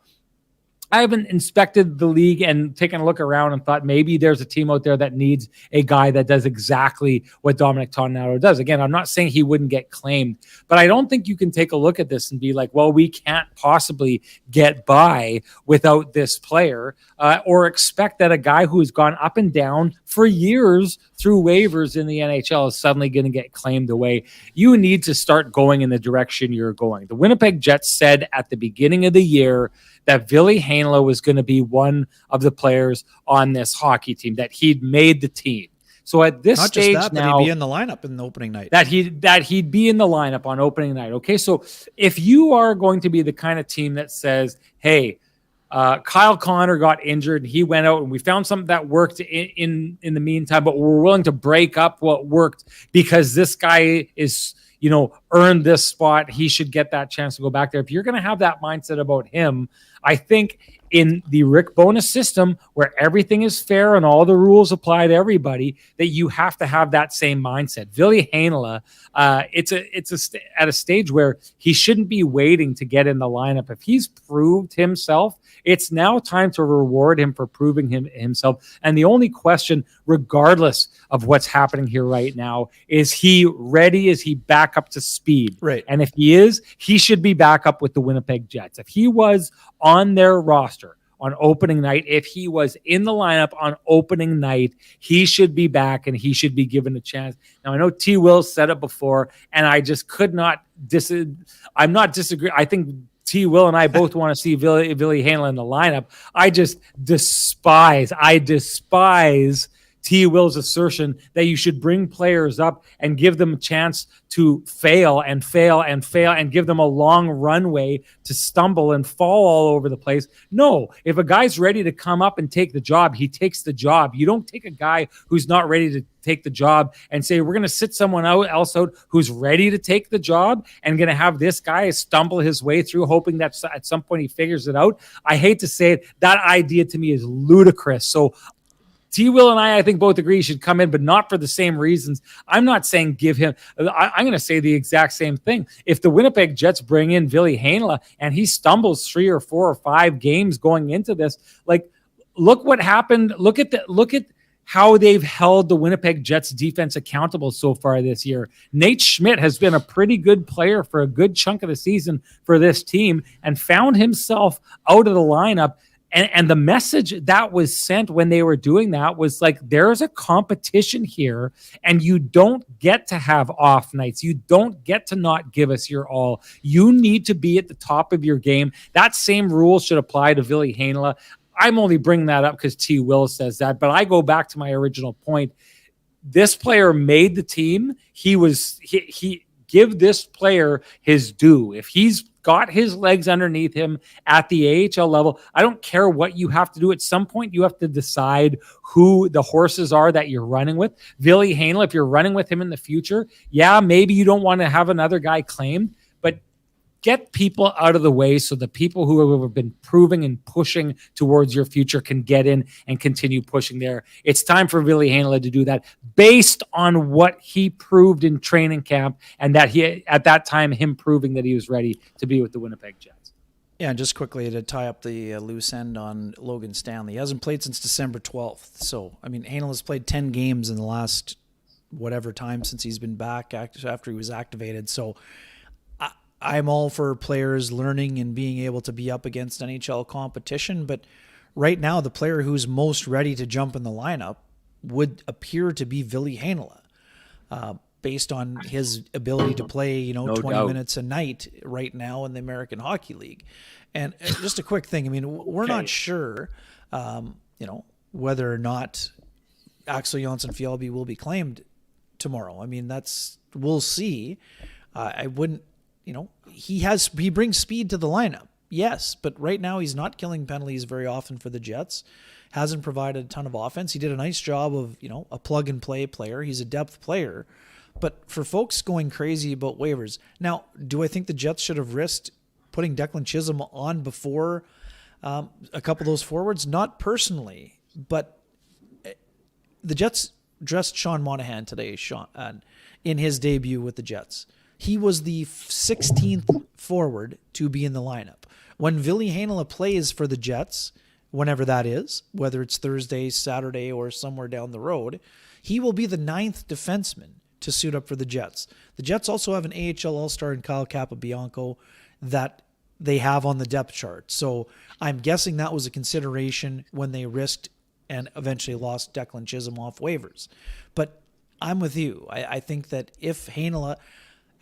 I haven't inspected the league and taken a look around and thought maybe there's a team out there that needs a guy that does exactly what Dominic Toninato does. Again, I'm not saying he wouldn't get claimed, but I don't think you can take a look at this and be like, well, we can't possibly get by without this player, or expect that a guy who's gone up and down for years through waivers in the NHL is suddenly going to get claimed away. You need to start going in the direction you're going. The Winnipeg Jets said at the beginning of the year that Ville Heinola was going to be one of the players on this hockey team, that he'd made the team. So at this stage now, that he'd be in the lineup in the opening night. That he'd be in the lineup on opening night. Okay, so if you are going to be the kind of team that says, hey, Kyle Connor got injured and he went out and we found something that worked in the meantime, but we're willing to break up what worked because this guy is, earned this spot. He should get that chance to go back there. If you're going to have that mindset about him, I think in the Rick Bowness system where everything is fair and all the rules apply to everybody, that you have to have that same mindset. Ville Heinola, it's at a stage where he shouldn't be waiting to get in the lineup. If he's proved himself, it's now time to reward him for proving himself. And the only question, regardless of what's happening here right now, is he ready? Is he back up to speed? Right. And if he is, he should be back up with the Winnipeg Jets. If he was on their roster on opening night, if he was in the lineup on opening night, he should be back and he should be given a chance. Now, I know T. Will said it before, and I just could not I'm not disagreeing. I think T. Will and I both want to see Ville Heinola in the lineup. I just despise T. Will's assertion that you should bring players up and give them a chance to fail and give them a long runway to stumble and fall all over the place. No, if a guy's ready to come up and take the job, he takes the job. You don't take a guy who's not ready to take the job and say, we're going to sit someone else out who's ready to take the job and going to have this guy stumble his way through, hoping that at some point he figures it out. I hate to say it, that idea to me is ludicrous. So T. Will and I think both agree he should come in, but not for the same reasons. I'm not saying give him. I'm going to say the exact same thing. If the Winnipeg Jets bring in Ville Heinola and he stumbles 3 or 4 or 5 games going into this, like, look what happened. Look at how they've held the Winnipeg Jets defense accountable so far this year. Nate Schmidt has been a pretty good player for a good chunk of the season for this team and found himself out of the lineup. And the message that was sent when they were doing that was like, there's a competition here and you don't get to have off nights. You don't get to not give us your all. You need to be at the top of your game. That same rule should apply to Ville Heinola. I'm only bringing that up because T. Will says that, but I go back to my original point. This player made the team. He give this player his due. If he's got his legs underneath him at the AHL level, I don't care what you have to do. At some point, you have to decide who the horses are that you're running with. Ville Heinola, if you're running with him in the future, yeah, maybe you don't want to have another guy claimed, but get people out of the way so the people who have been proving and pushing towards your future can get in and continue pushing there. It's time for Ville Heinola to do that based on what he proved in training camp and that he, at that time, him proving that he was ready to be with the Winnipeg Jets. Yeah, and just quickly to tie up the loose end on Logan Stanley. He hasn't played since December 12th. So, I mean, Heinola's played 10 games in the last whatever time since he's been back after he was activated. So, I'm all for players learning and being able to be up against NHL competition, but right now the player who's most ready to jump in the lineup would appear to be Ville Heinola, based on his ability to play, 20 minutes a night right now in the American Hockey League. And just a quick thing, I mean, we're not sure, whether or not Axel Jonsson-Fjällby will be claimed tomorrow. I mean, we'll see. I wouldn't, he brings speed to the lineup. Yes, but right now he's not killing penalties very often for the Jets. Hasn't provided a ton of offense. He did a nice job of, a plug and play player. He's a depth player. But for folks going crazy about waivers, now, do I think the Jets should have risked putting Declan Chisholm on before a couple of those forwards? Not personally, but the Jets dressed Sean Monahan today, in his debut with the Jets. He was the 16th forward to be in the lineup. When Ville Heinola plays for the Jets, whenever that is, whether it's Thursday, Saturday, or somewhere down the road, he will be the 9th defenseman to suit up for the Jets. The Jets also have an AHL All-Star in Kyle Capobianco that they have on the depth chart. So I'm guessing that was a consideration when they risked and eventually lost Declan Chisholm off waivers. But I'm with you. I think that if Heinola,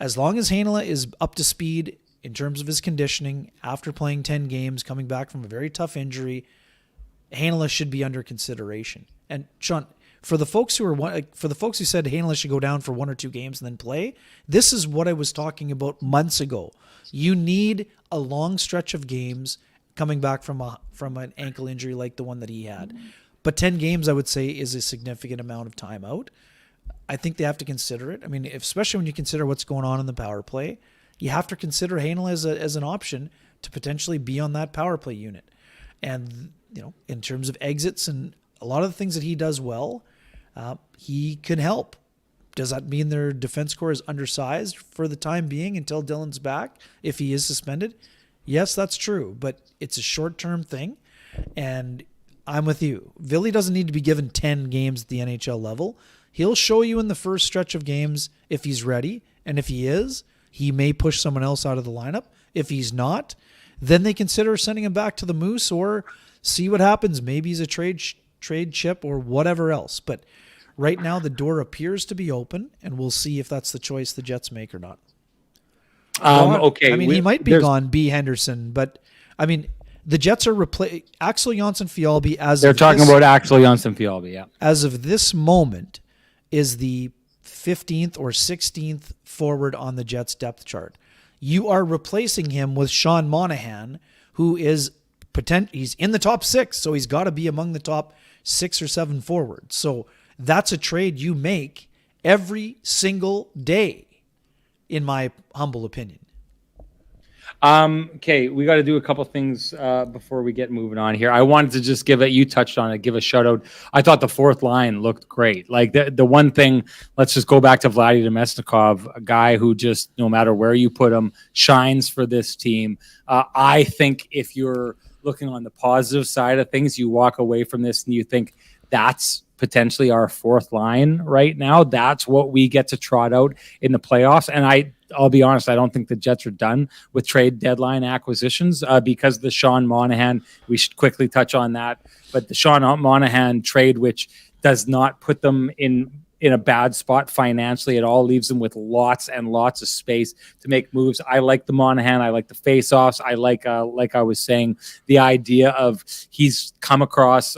as long as Heinola is up to speed in terms of his conditioning after playing 10 games, coming back from a very tough injury, Heinola should be under consideration. And Sean, for the folks who said Heinola should go down for 1 or 2 games and then play, this is what I was talking about months ago. You need a long stretch of games coming back from an ankle injury like the one that he had. But 10 games, I would say, is a significant amount of time out. I think they have to consider it. I mean, especially when you consider what's going on in the power play, you have to consider Heinola as an option to potentially be on that power play unit. And, in terms of exits and a lot of the things that he does well, he can help. Does that mean their defense core is undersized for the time being until Dillon's back, if he is suspended? Yes, that's true, but it's a short-term thing, and I'm with you. Ville doesn't need to be given 10 games at the NHL level. He'll show you in the first stretch of games if he's ready, and if he is, he may push someone else out of the lineup. If he's not, then they consider sending him back to the Moose or see what happens. Maybe he's a trade chip or whatever else. But right now, the door appears to be open, and we'll see if that's the choice the Jets make or not. Okay. I mean, he might be gone, B. Henderson, but I mean, the Jets are Axel Jonsson-Fjällby as they're talking about Axel Jonsson-Fjällby, yeah. As of this moment, is the 15th or 16th forward on the Jets depth chart. You are replacing him with Sean Monahan, who is he's in the top 6, so he's got to be among the top 6 or 7 forwards. So that's a trade you make every single day, in my humble opinion. Okay, we got to do a couple things before we get moving on here. I wanted to just give a shout out. I thought the fourth line looked great. Like the one thing, let's just go back to Vladdy Demesnikov, a guy who just, no matter where you put him, shines for this team. I think if you're looking on the positive side of things, you walk away from this and you think that's potentially our fourth line right now. That's what we get to trot out in the playoffs. And I'll be honest, I don't think the Jets are done with trade deadline acquisitions because the Sean Monahan, we should quickly touch on that, but the Sean Monahan trade, which does not put them in a bad spot financially at all, leaves them with lots and lots of space to make moves. I like the Monahan. I like the face-offs. I like I was saying, the idea of he's come across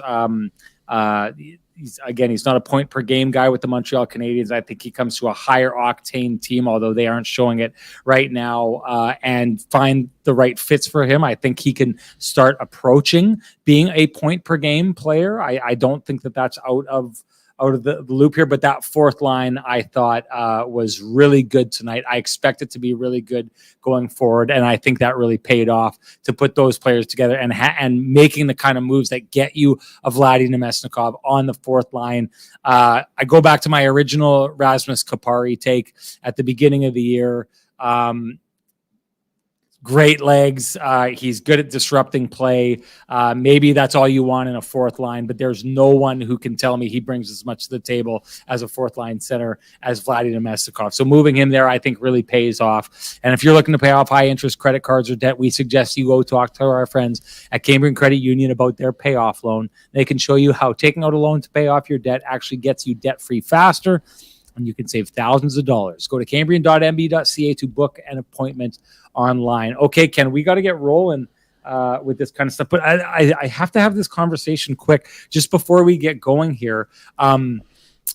he's not a point per game guy with the Montreal Canadiens. I think he comes to a higher octane team, although they aren't showing it right now, and find the right fits for him. I think he can start approaching being a point per game player. I don't think that's out of the loop here, but that fourth line I thought was really good tonight. I expect it to be really good going forward, and I think that really paid off to put those players together and making the kind of moves that get you a Vladdy Demesnikov on the fourth line. I go back to my original Rasmus Kupari take at the beginning of the year. Great legs. He's good at disrupting play. Maybe that's all you want in a fourth line, but there's no one who can tell me he brings as much to the table as a fourth line center as Vladdy Demesnikov. So moving him there, I think, really pays off. And if you're looking to pay off high interest credit cards or debt, we suggest you go talk to our friends at Cambrian Credit Union about their payoff loan. They can show you how taking out a loan to pay off your debt actually gets you debt-free faster, and you can save thousands of dollars. Go to cambrian.mb.ca to book an appointment online. Okay, Ken, we got to get rolling with this kind of stuff. But I have to have this conversation quick just before we get going here.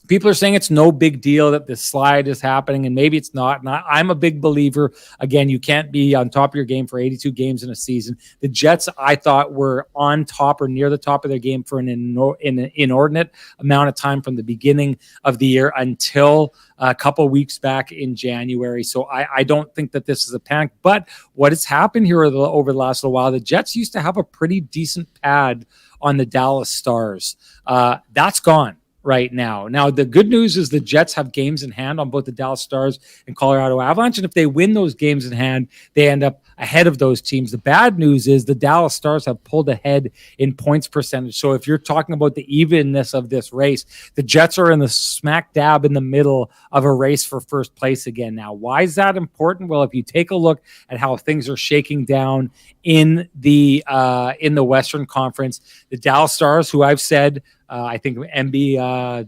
People are saying it's no big deal that this slide is happening, and maybe it's not. And I'm a big believer. Again, you can't be on top of your game for 82 games in a season. The Jets, I thought, were on top or near the top of their game for an inordinate amount of time from the beginning of the year until a couple weeks back in January. So I don't think that this is a panic. But what has happened here over the last little while, the Jets used to have a pretty decent pad on the Dallas Stars. That's gone right now. Now, the good news is the Jets have games in hand on both the Dallas Stars and Colorado Avalanche. And if they win those games in hand, they end up ahead of those teams. The bad news is the Dallas Stars have pulled ahead in points percentage. So if you're talking about the evenness of this race, the Jets are in the smack dab in the middle of a race for first place again now. Why is that important? Well, if you take a look at how things are shaking down in the Western Conference, the Dallas Stars, who I've said, I think MB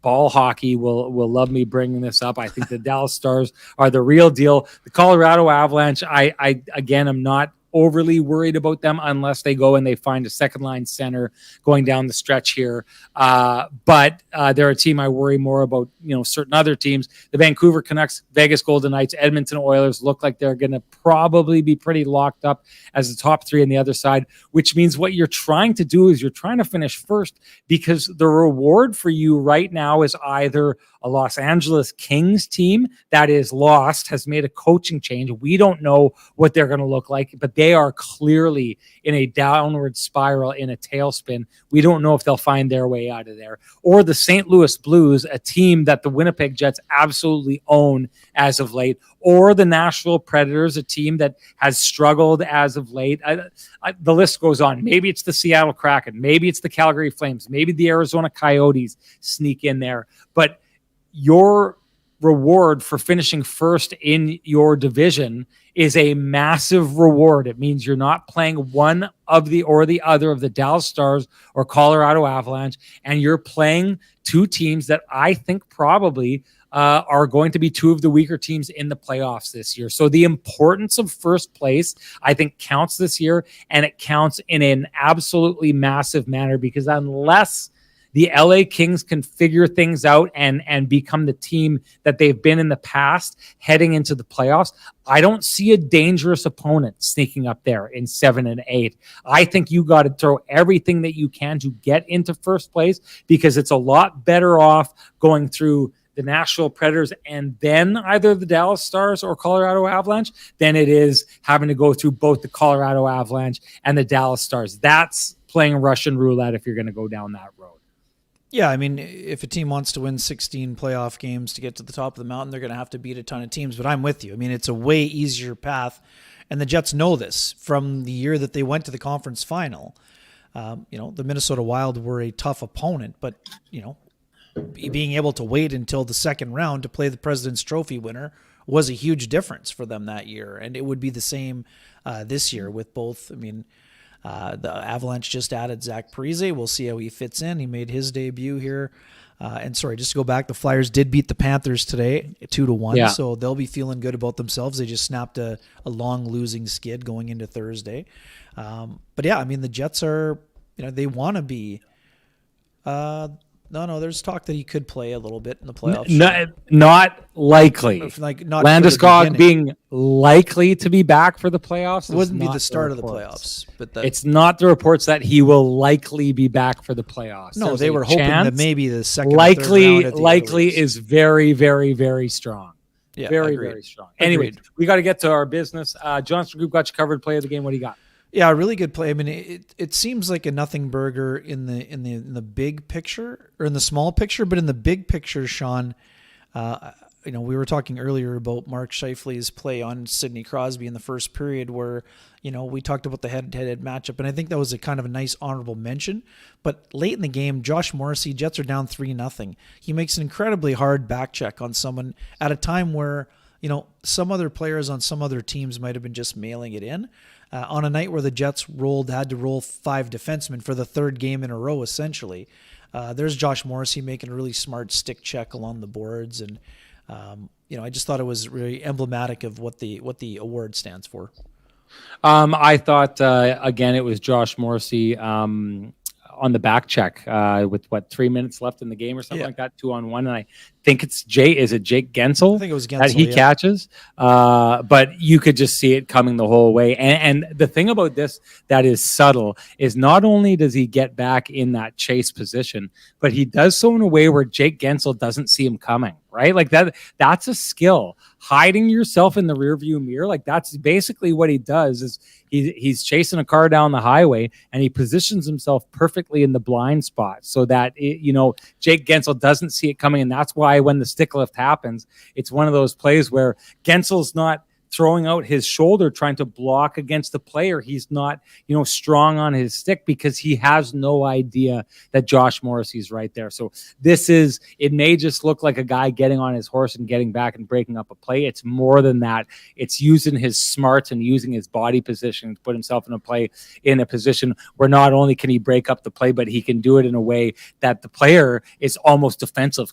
ball hockey will love me bringing this up. I think the Dallas Stars are the real deal. The Colorado Avalanche, I again, I'm not overly worried about them unless they go and they find a second line center going down the stretch here. But they're a team I worry more about, certain other teams. The Vancouver Canucks, Vegas Golden Knights, Edmonton Oilers look like they're going to probably be pretty locked up as the top three on the other side, which means what you're trying to do is you're trying to finish first, because the reward for you right now is either a Los Angeles Kings team that is lost, has made a coaching change. We don't know what they're going to look like, but they are clearly in a downward spiral, in a tailspin. We don't know if they'll find their way out of there. Or the St. Louis Blues, a team that the Winnipeg Jets absolutely own as of late. Or the Nashville Predators, a team that has struggled as of late. The list goes on. Maybe it's the Seattle Kraken. Maybe it's the Calgary Flames. Maybe the Arizona Coyotes sneak in there. But your reward for finishing first in your division is a massive reward. It means you're not playing one of the or the other of the Dallas Stars or Colorado Avalanche, and you're playing two teams that I think probably are going to be two of the weaker teams in the playoffs this year. So the importance of first place, I think, counts this year, and it counts in an absolutely massive manner, because unless the LA Kings can figure things out and become the team that they've been in the past heading into the playoffs, I don't see a dangerous opponent sneaking up there in 7 and 8. I think you got to throw everything that you can to get into first place, because it's a lot better off going through the Nashville Predators and then either the Dallas Stars or Colorado Avalanche than it is having to go through both the Colorado Avalanche and the Dallas Stars. That's playing Russian roulette if you're going to go down that road. Yeah, I mean, if a team wants to win 16 playoff games to get to the top of the mountain, they're going to have to beat a ton of teams. But I'm with you. I mean, it's a way easier path, and the Jets know this from the year that they went to the conference final. The Minnesota Wild were a tough opponent, but, being able to wait until the second round to play the President's Trophy winner was a huge difference for them that year. And it would be the same this year with both. I mean, the Avalanche just added Zach Parise. We'll see how he fits in. He made his debut here. And sorry, just to go back, the Flyers did beat the Panthers today 2-1. Yeah. So they'll be feeling good about themselves. They just snapped a long losing skid going into Thursday. But yeah, I mean, the Jets are, they want to be, No, there's talk that he could play a little bit in the playoffs. Not likely. Not Landeskog being likely to be back for the playoffs. It wouldn't be the start of the playoffs. But it's not the reports that he will likely be back for the playoffs. No, they were hoping that maybe the second likely is very, very, very strong. Yeah, very, very strong. Anyway, we got to get to our business. Johnson Group got you covered. Play of the game. What do you got? Yeah, really good play. I mean, it seems like a nothing burger in the big picture or in the small picture, but in the big picture, Sean, we were talking earlier about Mark Scheifele's play on Sidney Crosby in the first period, where we talked about the head-to-head matchup, and I think that was a kind of a nice honorable mention. But late in the game, Josh Morrissey, Jets are down 3-0. He makes an incredibly hard back check on someone at a time where some other players on some other teams might have been just mailing it in. On a night where the Jets had to roll 5 defensemen for the third game in a row, essentially. There's Josh Morrissey making a really smart stick check along the boards, and I just thought it was really emblematic of what the award stands for. I thought again it was Josh Morrissey on the back check with 3 minutes left in the game or something Yeah. like that, 2-on-1, and I think it's Jake I Gensel think it was that he Gensel, yeah. catches. But you could just see it coming the whole way. And the thing about this that is subtle is not only does he get back in that chase position, but he does so in a way where Jake Gensel doesn't see him coming. Right, like that's a skill. Hiding yourself in the rearview mirror, like that's basically what he does. Is he's chasing a car down the highway and he positions himself perfectly in the blind spot so that Jake Gensel doesn't see it coming, and that's why when the stick lift happens, it's one of those plays where Gensel's not throwing out his shoulder trying to block against the player. He's not, strong on his stick because he has no idea that Josh Morrissey's right there. So it may just look like a guy getting on his horse and getting back and breaking up a play. It's more than that. It's using his smarts and using his body position to put himself in a position where not only can he break up the play, but he can do it in a way that the player is almost defenseless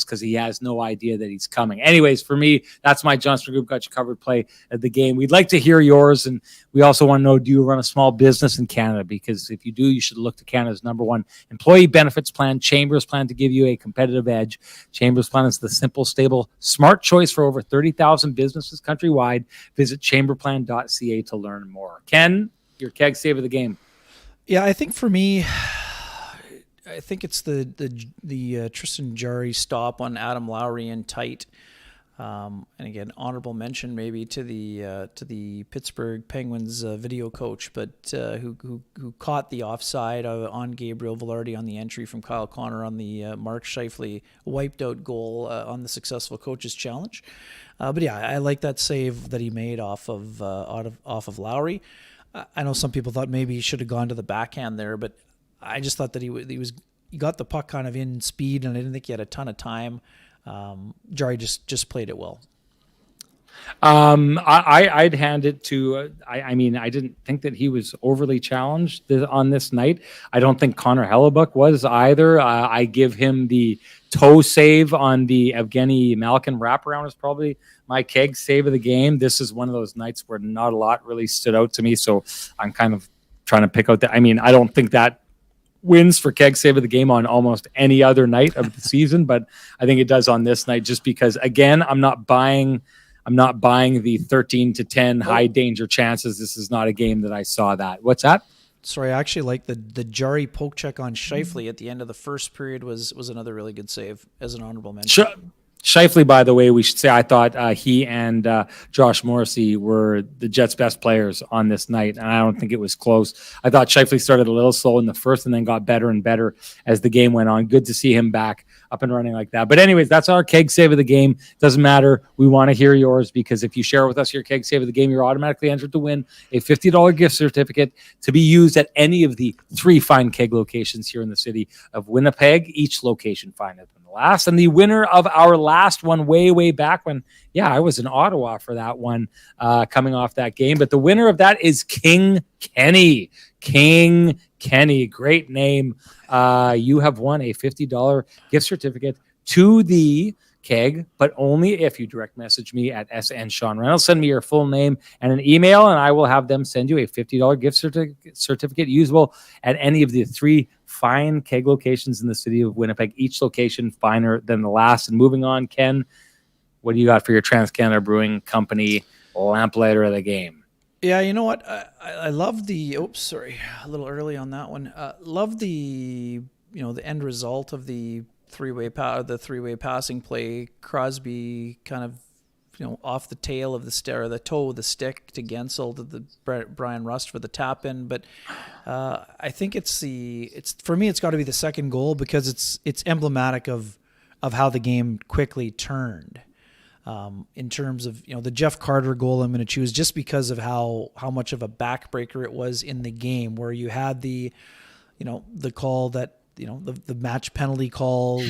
because he has no idea that he's coming. Anyways, for me, that's my Johnston Group got you covered play of the game. We'd like to hear yours, and we also want to know, do you run a small business in Canada? Because if you do, you should look to Canada's #1 employee benefits plan, Chambers Plan, to give you a competitive edge. Chambers Plan is the simple, stable, smart choice for over 30,000 businesses countrywide. Visit chamberplan.ca to learn more. Ken, your keg save of the game. Yeah, I think for me, I think it's the Tristan Jarry stop on Adam Lowry in tight. And again, honorable mention maybe to the Pittsburgh Penguins video coach, but who caught the offside on Gabriel Velarde on the entry from Kyle Connor on the Mark Scheifele wiped out goal on the successful coach's challenge. But yeah, I like that save that he made off of Lowry. I know some people thought maybe he should have gone to the backhand there, but I just thought that he got the puck kind of in speed, and I didn't think he had a ton of time. Jarry just played it well. I'd hand it to. I mean, I didn't think that he was overly challenged on this night. I don't think Connor Hellebuck was either. I give him the toe save on the Evgeny Malkin wraparound is probably my keg save of the game. This is one of those nights where not a lot really stood out to me, so I'm kind of trying to pick out that. I mean, I don't think that wins for keg save of the game on almost any other night of the season, but I think it does on this night just because, again, I'm not buying the 13-10 high danger chances. This is not a game that I saw that. What's that? Sorry, I actually like the Jarry poke check on Scheifele at the end of the first period was another really good save as an honorable mention. Scheifele, by the way, we should say, I thought he and Josh Morrissey were the Jets' best players on this night, and I don't think it was close. I thought Scheifele started a little slow in the first and then got better and better as the game went on. Good to see him back up and running like that. But anyways, that's our keg save of the game. Doesn't matter. We want to hear yours, because if you share with us your keg save of the game, you're automatically entered to win a $50 gift certificate to be used at any of the 3 fine keg locations here in the city of Winnipeg. Each location finer than the last. And the winner of our last one way back when, I was in Ottawa for that one, coming off that game. But the winner of that is King Kenny. King Kenny, great name. You have won a $50 gift certificate to the keg, but only if you direct message me at SN Sean Reynolds. Send me your full name and an email, and I will have them send you a $50 gift certificate usable at any of the 3 fine keg locations in the city of Winnipeg, each location finer than the last. And moving on, Ken, what do you got for your TransCanada Brewing Company lamplighter of the game? Yeah, you know what? I love the. Oops, sorry, a little early on that one. Love the the end result of the three-way passing play. Crosby kind of off the tail of the the toe of the stick to Gensel, to the Brian Rust for the tap in. But I think it's for me, it's got to be the second goal, because it's emblematic of how the game quickly turned. In terms of the Jeff Carter goal, I'm going to choose just because of how much of a backbreaker it was in the game, where you had the call that the match penalty call.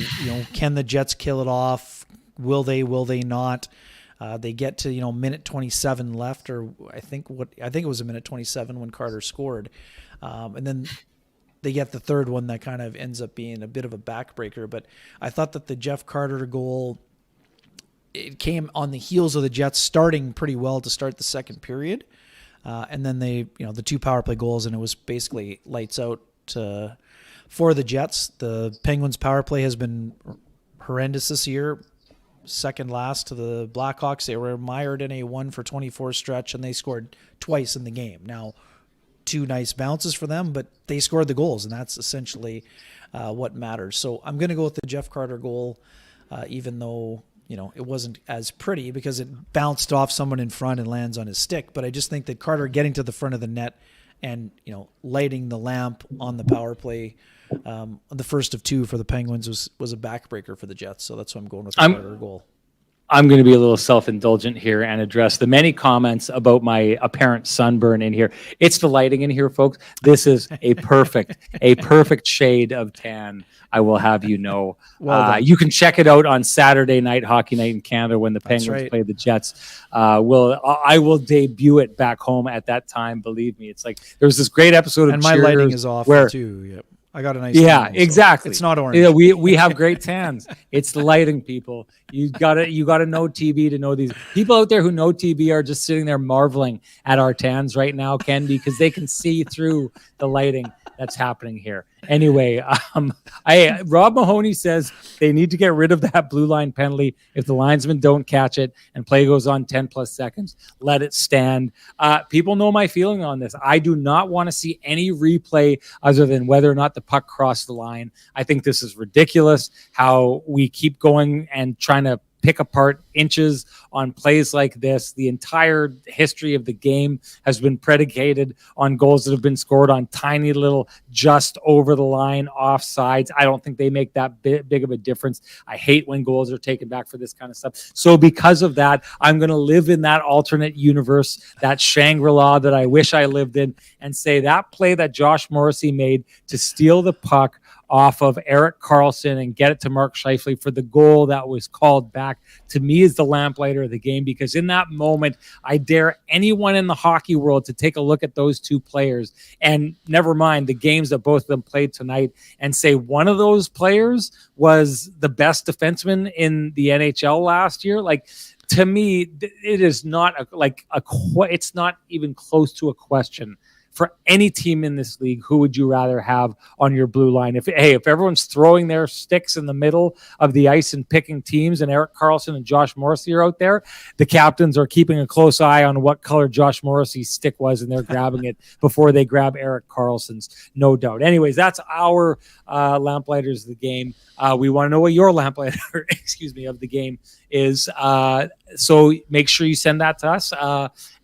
Can the Jets kill it off? Will they not? They get to minute 27 left, or I think it was a minute 27 when Carter scored, and then they get the third one that kind of ends up being a bit of a backbreaker. But I thought that the Jeff Carter goal, it came on the heels of the Jets starting pretty well to start the second period. And then they, the 2 power play goals, and it was basically lights out for the Jets. The Penguins power play has been horrendous this year. Second last to the Blackhawks. They were mired in a 1-for-24 stretch, and they scored twice in the game. Now, 2 nice bounces for them, but they scored the goals, and that's essentially what matters. So I'm going to go with the Jeff Carter goal, even though it wasn't as pretty because it bounced off someone in front and lands on his stick. But I just think that Carter getting to the front of the net and lighting the lamp on the power play, the first of 2 for the Penguins was a backbreaker for the Jets. So that's why I'm going with the Carter goal. I'm going to be a little self-indulgent here and address the many comments about my apparent sunburn in here. It's the lighting in here, folks. This is a perfect shade of tan. I will have you know. Well you can check it out on Saturday night, Hockey Night in Canada, when the Penguins play the Jets. I will debut it back home at that time. Believe me, it's like there was this great episode of my Cheers lighting is off too. Yep. I got a nice tan, exactly. So it's not orange. We have great tans. It's the lighting, people. You gotta know TV to know these people out there who know TV are just sitting there marveling at our tans right now, Ken, because they can see through the lighting that's happening here. Anyway, Rob Mahoney says they need to get rid of that blue line penalty. If the linesmen don't catch it and play goes on 10 plus seconds, let it stand. People know my feeling on this. I do not want to see any replay other than whether or not the puck crossed the line. I think this is ridiculous how we keep going and trying to pick apart inches on plays like this. The entire history of the game has been predicated on goals that have been scored on tiny little just over the line offsides. I don't think they make that big of a difference. I hate when goals are taken back for this kind of stuff. So because of that, I'm going to live in that alternate universe, that Shangri-La that I wish I lived in, and say that play that Josh Morrissey made to steal the puck off of Erik Karlsson and get it to Mark Scheifele for the goal that was called back, to me is the lamplighter of the game, because in that moment, I dare anyone in the hockey world to take a look at those 2 players, and never mind the games that both of them played tonight, and say one of those players was the best defenseman in the NHL last year. Like, to me, it is not it's not even close to a question. For any team in this league, who would you rather have on your blue line? If everyone's throwing their sticks in the middle of the ice and picking teams, and Erik Karlsson and Josh Morrissey are out there, the captains are keeping a close eye on what color Josh Morrissey's stick was, and they're grabbing it before they grab Erik Karlsson's, no doubt. Anyways, that's our lamplighters of the game. We want to know what your lamplighter, of the game is. So make sure you send that to us.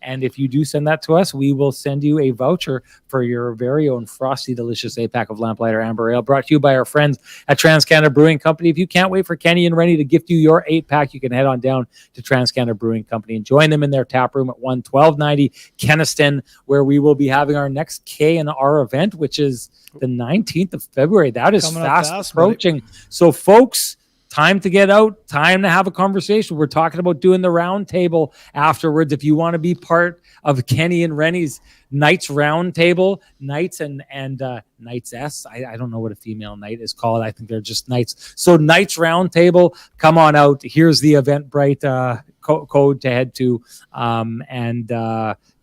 And if you do send that to us, we will send you a voucher for your very own frosty, delicious 8-pack of Lamplighter Amber Ale, brought to you by our friends at TransCanada Brewing Company. If you can't wait for Kenny and Renny to gift you your 8-pack, you can head on down to TransCanada Brewing Company and join them in their tap room at 1290 Kenniston, where we will be having our next K&R event, which is the 19th of February. That is fast approaching. Buddy. So, folks, time to get out, time to have a conversation. We're talking about doing the round table afterwards. If you want to be part of Kenny and Rennie's Knights round table, Knights and Knights S. I don't know what a female knight is called. I think they're just Knights. So Knights round table, come on out. Here's the Eventbrite code to head to.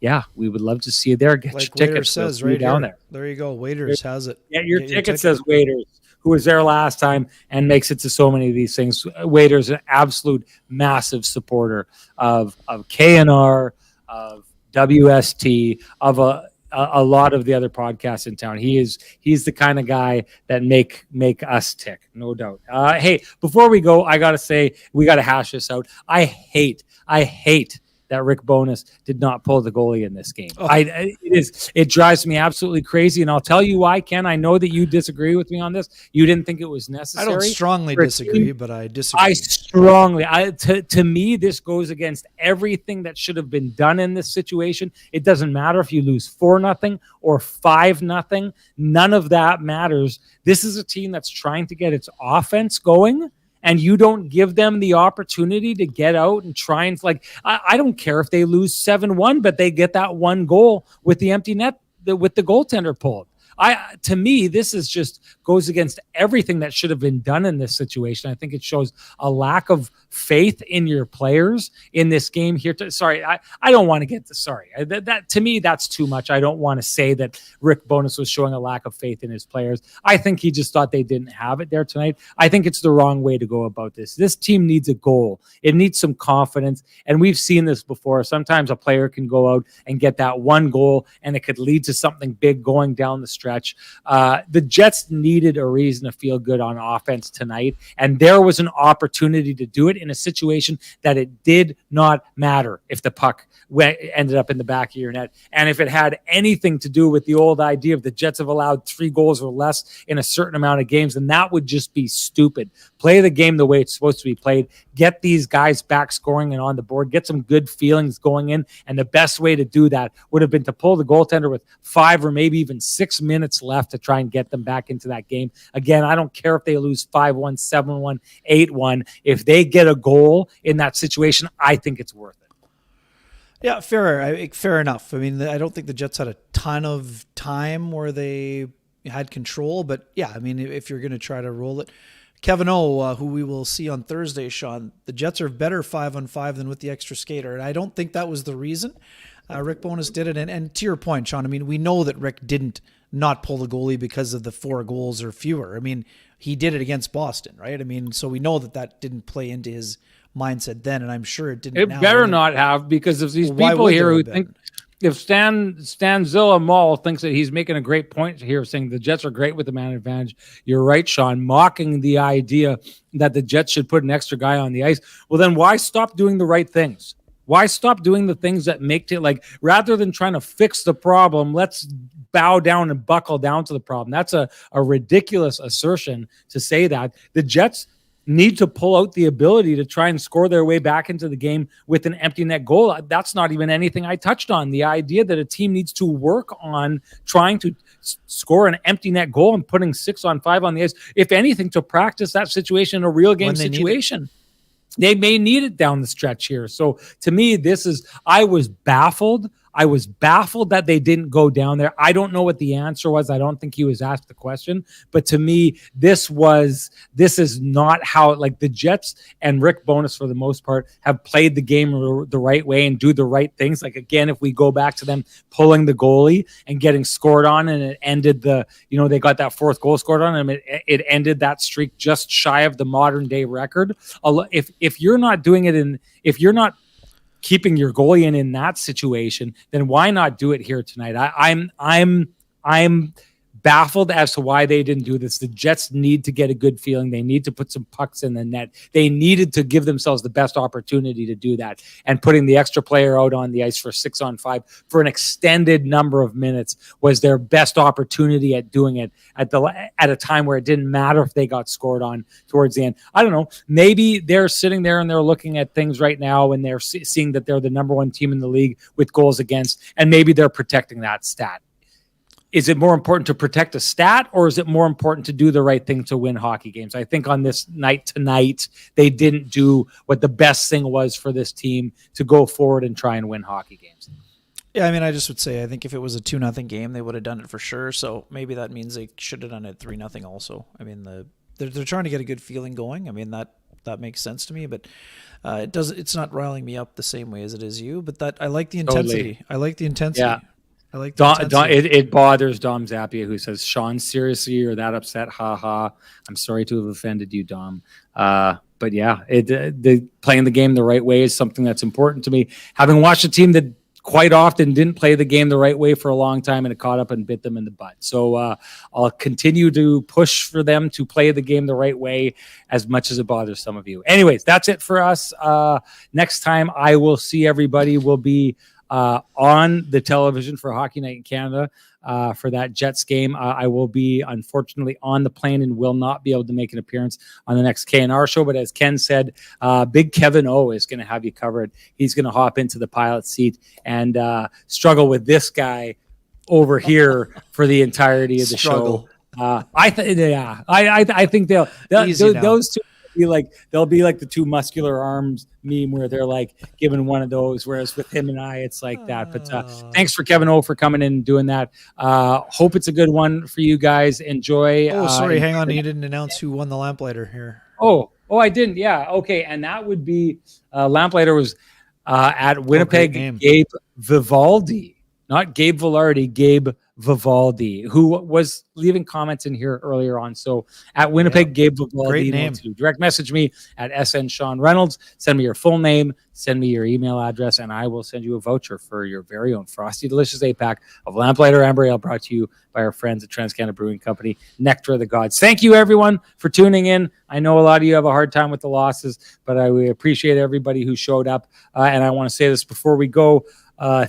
Yeah, we would love to see you there. Get like your tickets. Says right down there. There you go. Waiters has it. Yeah, your ticket says Waiters, who was there last time and makes it to so many of these things. Waiters, an absolute massive supporter of KNR, of WST, of a lot of the other podcasts in town. He's the kind of guy that make us tick, no doubt. Hey, before we go, I gotta say, we gotta hash this out. I hate that Rick Bowness did not pull the goalie in this game. Oh. It drives me absolutely crazy, and I'll tell you why, Ken. I know that you disagree with me on this. You didn't think it was necessary. I don't strongly disagree, but I disagree. To me, this goes against everything that should have been done in this situation. It doesn't matter if you lose 4-0 or 5-0. None of that matters. This is a team that's trying to get its offense going, and you don't give them the opportunity to get out and try and, like, I don't care if they lose 7-1, but they get that one goal with the empty net, with the goaltender pulled. To me, this is just goes against everything that should have been done in this situation. I think it shows a lack of faith in your players in this game here. I don't want to get to that to me, that's too much. I don't want to say that Rick Bowness was showing a lack of faith in his players. I think he just thought they didn't have it there tonight. I think it's the wrong way to go about this. This team needs a goal. It needs some confidence. And we've seen this before. Sometimes a player can go out and get that one goal and it could lead to something big going down the stretch. The Jets needed a reason to feel good on offense tonight. And there was an opportunity to do it in a situation that it did not matter if the puck ended up in the back of your net. And if it had anything to do with the old idea of the Jets have allowed 3 goals or less in a certain amount of games, then that would just be stupid. Play the game the way it's supposed to be played. Get these guys back scoring and on the board. Get some good feelings going in. And the best way to do that would have been to pull the goaltender with 5 or maybe even 6 minutes left to try and get them back into that game. Again, I don't care if they lose 5-1, 7-1, 8-1. If they get a goal in that situation, I think it's worth it. Yeah, fair enough. I mean, I don't think the Jets had a ton of time where they had control, but yeah, I mean, if you're going to try to roll it, Kevin O, who we will see on Thursday, Sean, the Jets are better 5-on-5 than with the extra skater, and I don't think that was the reason. Rick Bowness did it, and to your point, Sean, I mean, we know that Rick didn't not pull the goalie because of the 4 goals or fewer. I mean, he did it against Boston, right? I mean, so we know that didn't play into his mindset then, and I'm sure it didn't. It now. better not have, because if these people here who think, if Stanzilla Mall thinks that he's making a great point here, saying the Jets are great with the man advantage, you're right, Sean, mocking the idea that the Jets should put an extra guy on the ice. Well, then why stop doing the right things? Why stop doing the things that make it, like, rather than trying to fix the problem, let's bow down and buckle down to the problem. That's a ridiculous assertion to say that. The Jets need to pull out the ability to try and score their way back into the game with an empty net goal. That's not even anything I touched on. The idea that a team needs to work on trying to score an empty net goal and putting 6-on-5 on the ice, if anything, to practice that situation in a real game situation. They may need it down the stretch here. So to me, I was baffled. I was baffled that they didn't go down there. I don't know what the answer was. I don't think he was asked the question. But to me, this is not how, like, the Jets and Rick Bowness, for the most part, have played the game the right way and do the right things. Like, again, if we go back to them pulling the goalie and getting scored on, and it ended they got that 4th goal scored on them. It ended that streak just shy of the modern day record. If you're not doing it if you're not keeping your goalie in that situation, then why not do it here tonight? I'm baffled as to why they didn't do this. The Jets need to get a good feeling. They need to put some pucks in the net. They needed to give themselves the best opportunity to do that. And putting the extra player out on the ice for 6-on-5 for an extended number of minutes was their best opportunity at doing it at a time where it didn't matter if they got scored on towards the end. I don't know. Maybe they're sitting there and they're looking at things right now and they're seeing that they're the number 1 team in the league with goals against, and maybe they're protecting that stat. Is it more important to protect a stat, or is it more important to do the right thing to win hockey games? I think on this night tonight, they didn't do what the best thing was for this team to go forward and try and win hockey games. Yeah, I mean, I just would say, I think if it was a 2-0 game, they would have done it for sure. So maybe that means they should have done it 3-0 also. I mean, they're trying to get a good feeling going. I mean, that makes sense to me, but it's not riling me up the same way as it is you. But I like the intensity. Totally. I like the intensity. Yeah. I like it bothers Dom Zappia, who says, Sean, seriously, you're that upset? Ha ha. I'm sorry to have offended you, Dom. But yeah, playing the game the right way is something that's important to me. Having watched a team that quite often didn't play the game the right way for a long time, and it caught up and bit them in the butt. So I'll continue to push for them to play the game the right way, as much as it bothers some of you. Anyways, that's it for us. Next time I will see everybody will be on the television for Hockey Night in Canada for that Jets game. I will be, unfortunately, on the plane and will not be able to make an appearance on the next KNR show. But as Ken said, Big Kevin O is going to have you covered. He's going to hop into the pilot seat and struggle with this guy over here for the entirety of the show. I think those two they'll be like the two muscular arms meme where they're like giving one of those, whereas with him and I, it's like that. But thanks for Kevin O for coming in and doing that. Hope it's a good one for you guys. Enjoy. Oh, sorry, hang on. You didn't announce who won the lamplighter here. Oh, I didn't. Yeah. Okay. And that would be lamplighter was at Winnipeg, Gabe Vivaldi, not Gabe Velarde, Gabe Vivaldi, who was leaving comments in here earlier on. So at Winnipeg, Gabe Vivaldi. Great name. Direct message me at SN Sean Reynolds. Send me your full name, send me your email address, and I will send you a voucher for your very own Frosty Delicious 8-pack of Lamplighter Amber Ale, brought to you by our friends at TransCanada Brewing Company, Nectar of the Gods. Thank you, everyone, for tuning in. I know a lot of you have a hard time with the losses, but we appreciate everybody who showed up. And I want to say this before we go.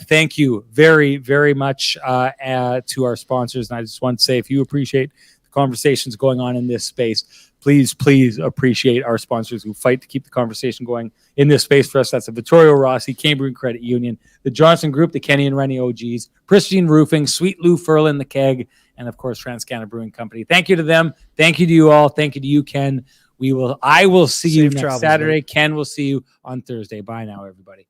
Thank you very, very much to our sponsors. And I just want to say, if you appreciate the conversations going on in this space, please appreciate our sponsors who fight to keep the conversation going in this space for us. That's the Vittorio Rossi, Cambridge Credit Union, the Johnson Group, the Kenny and Renny OGs, Pristine Roofing, Sweet Lou Furlan, the Keg, and of course, TransCanada Brewing Company. Thank you to them. Thank you to you all. Thank you to you, Ken. I will see you next Saturday. Ken will see you on Thursday. Bye now, everybody.